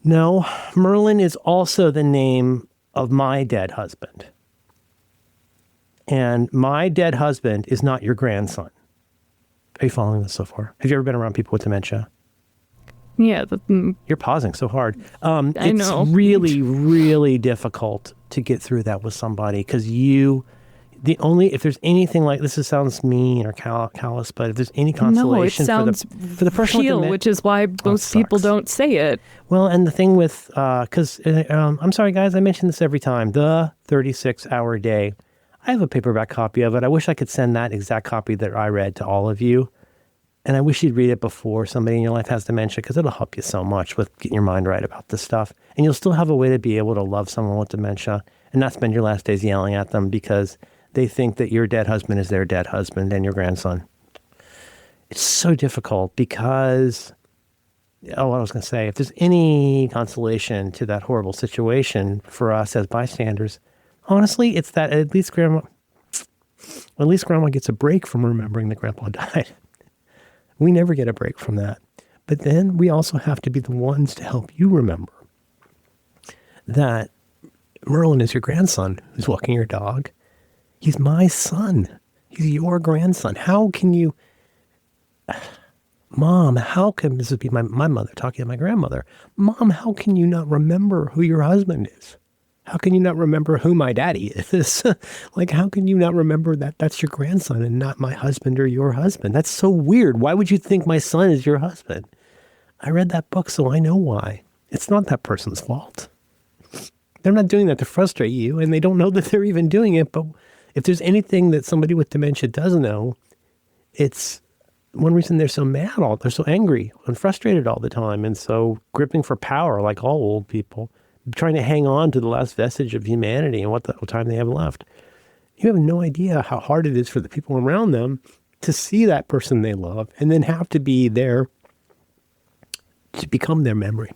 No, Merlin is also the name of my dead husband. And my dead husband is not your grandson. Are you following this so far? Have you ever been around people with dementia? Yeah. You're pausing so hard. I know. It's really, really difficult to get through that with somebody because if there's anything like this, it sounds mean or callous, but if there's any consolation for the person real, which is why most people don't say it. Well, and the thing with, I'm sorry, guys, I mention this every time, the 36-hour day. I have a paperback copy of it. I wish I could send that exact copy that I read to all of you. And I wish you'd read it before somebody in your life has dementia because it'll help you so much with getting your mind right about this stuff. And you'll still have a way to be able to love someone with dementia and not spend your last days yelling at them because they think that your dead husband is their dead husband and your grandson. It's so difficult because, what I was going to say, if there's any consolation to that horrible situation for us as bystanders, honestly, it's that at least grandma gets a break from remembering that grandpa died. We never get a break from that. But then we also have to be the ones to help you remember that Merlin is your grandson who's walking your dog. He's my son. He's your grandson. How can you... Mom, this would be my mother talking to my grandmother. Mom, how can you not remember who your husband is? How can you not remember who my daddy is? Like, how can you not remember that that's your grandson and not my husband or your husband? That's so weird. Why would you think my son is your husband? I read that book, so I know why. It's not that person's fault. They're not doing that to frustrate you, and they don't know that they're even doing it, but if there's anything that somebody with dementia does know, it's one reason they're so mad, they're so angry and frustrated all the time, and so gripping for power, like all old people, trying to hang on to the last vestige of humanity and what time they have left. You have no idea how hard it is for the people around them to see that person they love and then have to be there to become their memory.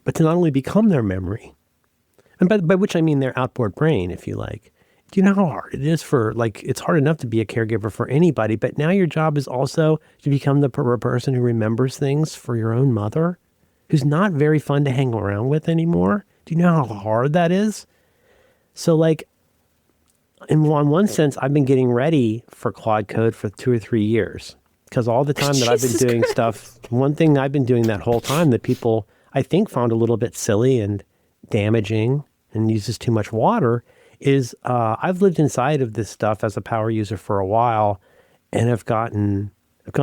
But to not only become their memory, and by which I mean their outboard brain, if you like. Do you know how hard it is it's hard enough to be a caregiver for anybody, but now your job is also to become the person who remembers things for your own mother, who's not very fun to hang around with anymore. Do you know how hard that is? So in one sense, I've been getting ready for Claude Code for 2 or 3 years, because all the time that I've been doing stuff, one thing I've been doing that whole time that people, I think, found a little bit silly and damaging and uses too much water is I've lived inside of this stuff as a power user for a while, and I've gone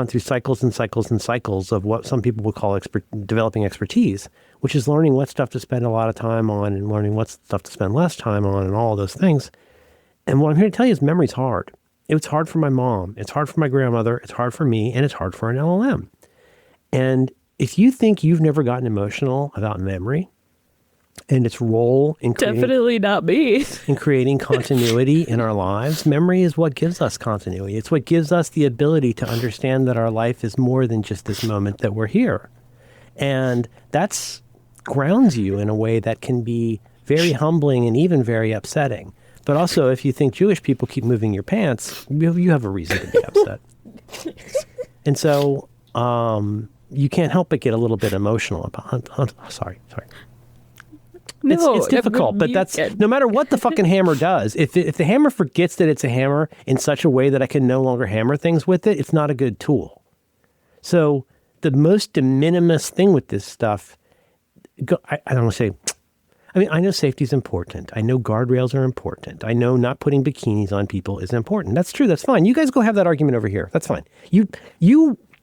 through cycles and cycles and cycles of what some people would call developing expertise, which is learning what stuff to spend a lot of time on and learning what stuff to spend less time on and all of those things. And what I'm here to tell you is memory's hard. It's hard for my mom. It's hard for my grandmother. It's hard for me. And it's hard for an LLM. And if you think you've never gotten emotional about memory and its role in definitely not me in creating continuity in our lives, memory is what gives us continuity. It's what gives us the ability to understand that our life is more than just this moment that we're here. And that's grounds you in a way that can be very humbling and even very upsetting. But also, if you think Jewish people keep moving your pants, you have a reason to be upset. And so you can't help but get a little bit emotional about. Sorry. No, it's difficult, but that's no matter what the fucking hammer does. If the hammer forgets that it's a hammer in such a way that I can no longer hammer things with it, it's not a good tool. So the most de minimis thing with this stuff, I don't want to say. I mean, I know safety is important. I know guardrails are important. I know not putting bikinis on people is important. That's true. That's fine. You guys go have that argument over here. That's fine. You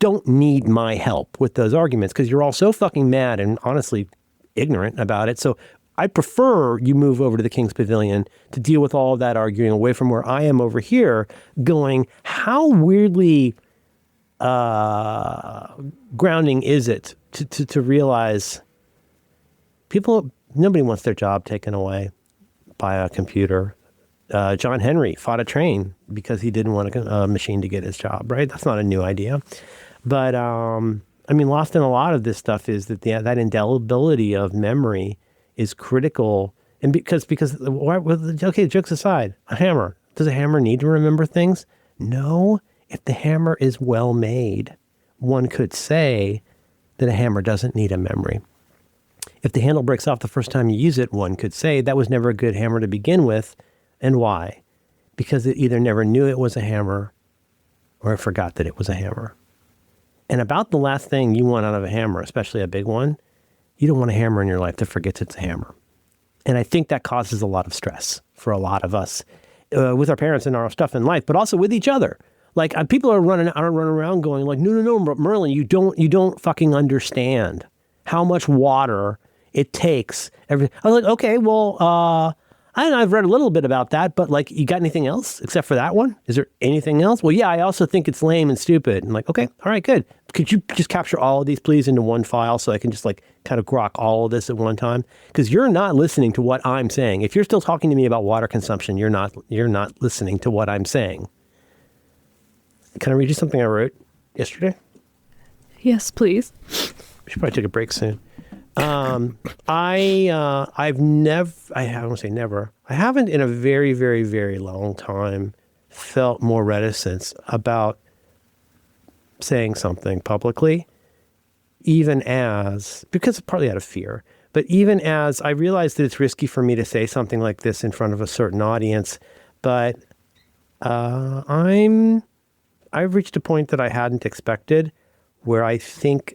don't need my help with those arguments because you're all so fucking mad and honestly ignorant about it. So I prefer you move over to the King's Pavilion to deal with all of that arguing away from where I am over here going, how weirdly grounding is it to realize nobody wants their job taken away by a computer. John Henry fought a train because he didn't want a machine to get his job, right? That's not a new idea. But, lost in a lot of this stuff is that that indelibility of memory is critical. And because okay, jokes aside, a hammer. Does a hammer need to remember things? No. If the hammer is well made, one could say that a hammer doesn't need a memory. If the handle breaks off the first time you use it, one could say that was never a good hammer to begin with. And why? Because it either never knew it was a hammer or it forgot that it was a hammer. And about the last thing you want out of a hammer, especially a big one, you don't want a hammer in your life that forgets it's a hammer. And I think that causes a lot of stress for a lot of us with our parents and our stuff in life, but also with each other. Like people are running around going like, no, Merlin, you don't fucking understand how much water it takes. I was like, okay, well, I've read a little bit about that, but like, you got anything else except for that one? Is there anything else? Well, yeah, I also think it's lame and stupid. I'm like, okay, all right, good. Could you just capture all of these, please, into one file so I can just like kind of grok all of this at one time? Because you're not listening to what I'm saying. If you're still talking to me about water consumption, you're not listening to what I'm saying. Can I read you something I wrote yesterday? Yes, please. We should probably take a break soon. I haven't in a very, very, very long time felt more reticence about saying something publicly, because partly out of fear, but even as I realize that it's risky for me to say something like this in front of a certain audience, but I've reached a point that I hadn't expected where I think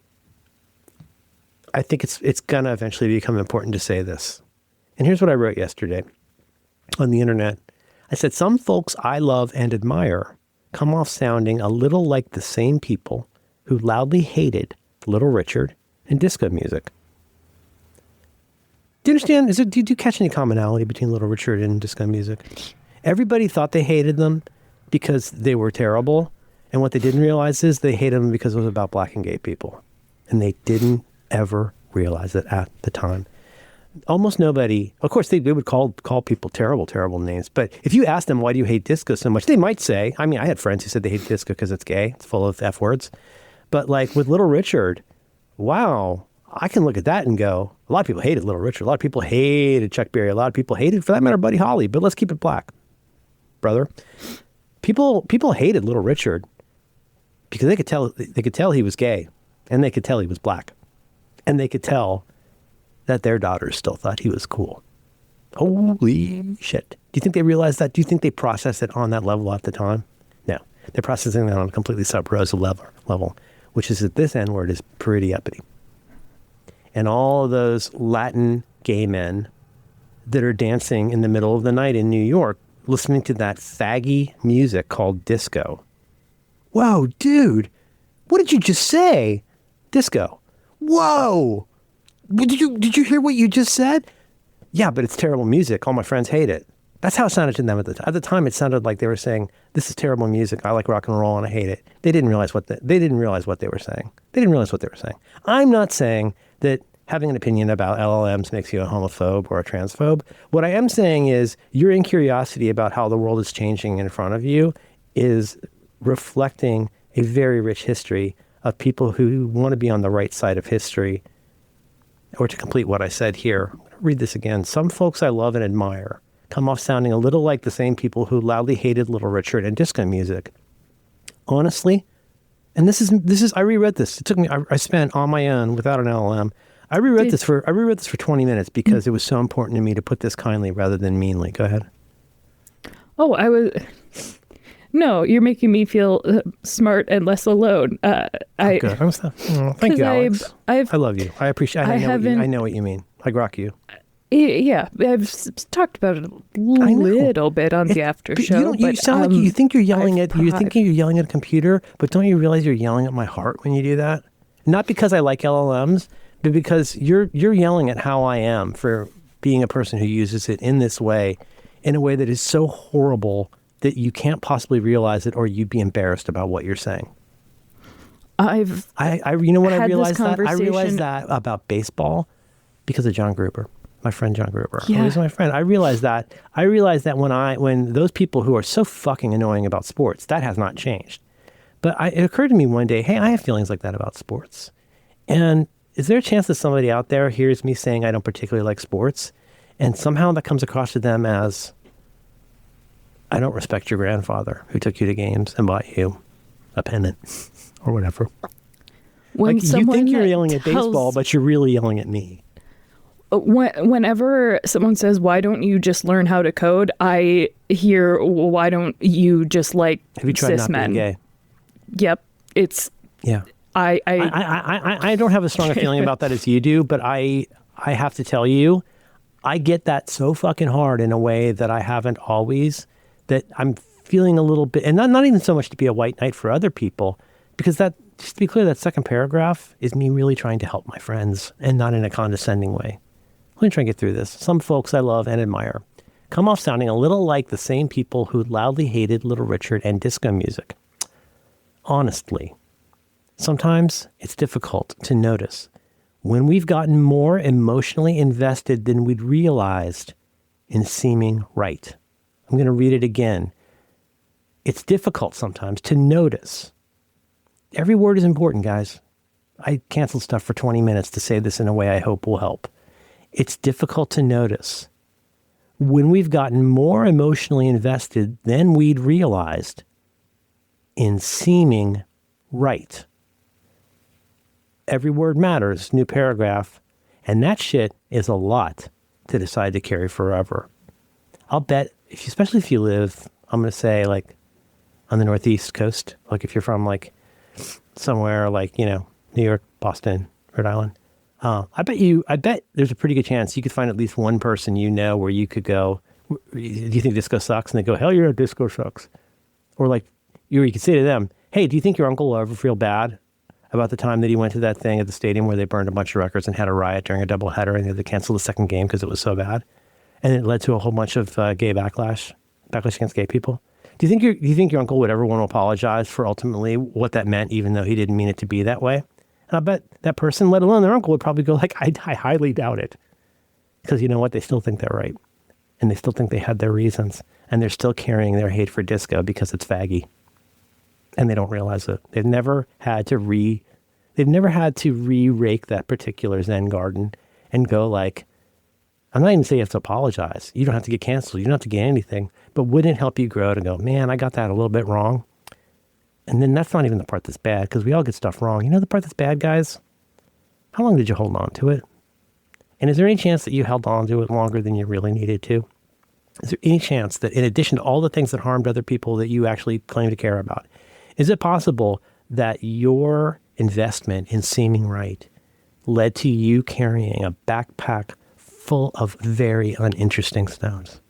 it's going to eventually become important to say this. And here's what I wrote yesterday on the internet. I said, some folks I love and admire come off sounding a little like the same people who loudly hated Little Richard and disco music. Do you understand? Do you catch any commonality between Little Richard and disco music? Everybody thought they hated them because they were terrible. And what they didn't realize is they hated them because it was about black and gay people. And they didn't ever realize it at the time. Almost nobody, of course, they would call people terrible, terrible names. But if you ask them, why do you hate disco so much? They might say, I mean, I had friends who said they hate disco because it's gay. It's full of F words. But like with Little Richard, wow, I can look at that and go, a lot of people hated Little Richard. A lot of people hated Chuck Berry. A lot of people hated, for that matter, Buddy Holly. But let's keep it black, brother. People hated Little Richard because they could tell he was gay, and they could tell he was black, and they could tell that their daughters still thought he was cool. Holy shit. Do you think they realized that? Do you think they processed it on that level at the time? No. They're processing that on a completely sub-rosa level, which is that this N-word is pretty uppity. And all of those Latin gay men that are dancing in the middle of the night in New York, listening to that faggy music called disco. Whoa, dude, what did you just say? Disco. Whoa. Did you hear what you just said? Yeah, but it's terrible music. All my friends hate it. That's how it sounded to them at the time. At the time, it sounded like they were saying, "This is terrible music. I like rock and roll, and I hate it." They didn't realize what they were saying. I'm not saying that having an opinion about LLMs makes you a homophobe or a transphobe. What I am saying is your incuriosity about how the world is changing in front of you is reflecting a very rich history of people who want to be on the right side of history. Or to complete what I said here, I'm going to read this again. Some folks I love and admire come off sounding a little like the same people who loudly hated Little Richard and disco music. Honestly, and this is I reread this. It took me, I spent on my own without an LLM. I reread this for 20 minutes because it was so important to me to put this kindly rather than meanly. Go ahead. Oh, no, you're making me feel smart and less alone. Good. Thank you, Alex. I love you. I appreciate. I know what you mean. I grok you. Yeah, I've talked about it a little bit on the after show. You sound like you think you're yelling at a computer, but don't you realize you're yelling at my heart when you do that? Not because I like LLMs, but because you're yelling at how I am for being a person who uses it in this way, in a way that is so horrible that you can't possibly realize it, or you'd be embarrassed about what you're saying. I realized that about baseball because of John Gruber, my friend John Gruber. Yeah. He's my friend. I realized that when those people who are so fucking annoying about sports, that has not changed. But it occurred to me one day, hey, I have feelings like that about sports. And is there a chance that somebody out there hears me saying I don't particularly like sports, and somehow that comes across to them as, I don't respect your grandfather who took you to games and bought you a pennant or whatever. When like, you think you're yelling at baseball, but you're really yelling at me. Whenever someone says, why don't you just learn how to code? I hear, well, why don't you just like Have you tried cis not men? being gay? Yep. Yeah. I don't have as strong a feeling about that as you do, but I have to tell you, I get that so fucking hard in a way that I haven't always, that I'm feeling a little bit, and not even so much to be a white knight for other people, because that, just to be clear, that second paragraph is me really trying to help my friends and not in a condescending way. Let me try and get through this. Some folks I love and admire come off sounding a little like the same people who loudly hated Little Richard and disco music. Honestly, sometimes it's difficult to notice when we've gotten more emotionally invested than we'd realized in seeming right. I'm going to read it again. It's difficult sometimes to notice. Every word is important, guys. I canceled stuff for 20 minutes to say this in a way I hope will help. It's difficult to notice when we've gotten more emotionally invested than we'd realized in seeming right. Every word matters, new paragraph, and that shit is a lot to decide to carry forever. I'll bet, especially if you live, I'm going to say like on the Northeast coast, like if you're from like somewhere like, New York, Boston, Rhode Island, I bet there's a pretty good chance you could find at least one person where you could go, do you think disco sucks? And they go, hell yeah, disco sucks. Or like, you could say to them, hey, do you think your uncle will ever feel bad about the time that he went to that thing at the stadium where they burned a bunch of records and had a riot during a doubleheader and they had to cancel the second game because it was so bad? And it led to a whole bunch of gay backlash against gay people. Do you think your uncle would ever want to apologize for ultimately what that meant, even though he didn't mean it to be that way? And I bet that person, let alone their uncle, would probably go like, I highly doubt it. Because you know what? They still think they're right. And they still think they had their reasons. And they're still carrying their hate for disco because it's faggy. And they don't realize it. They've never had to re-rake that particular Zen garden and go like, I'm not even saying you have to apologize. You don't have to get canceled. You don't have to get anything. But wouldn't it help you grow to go, man, I got that a little bit wrong? And then that's not even the part that's bad, because we all get stuff wrong. You know the part that's bad, guys? How long did you hold on to it? And is there any chance that you held on to it longer than you really needed to? Is there any chance that in addition to all the things that harmed other people that you actually claim to care about, is it possible that your investment in seeming right led to you carrying a backpack full of very uninteresting stones?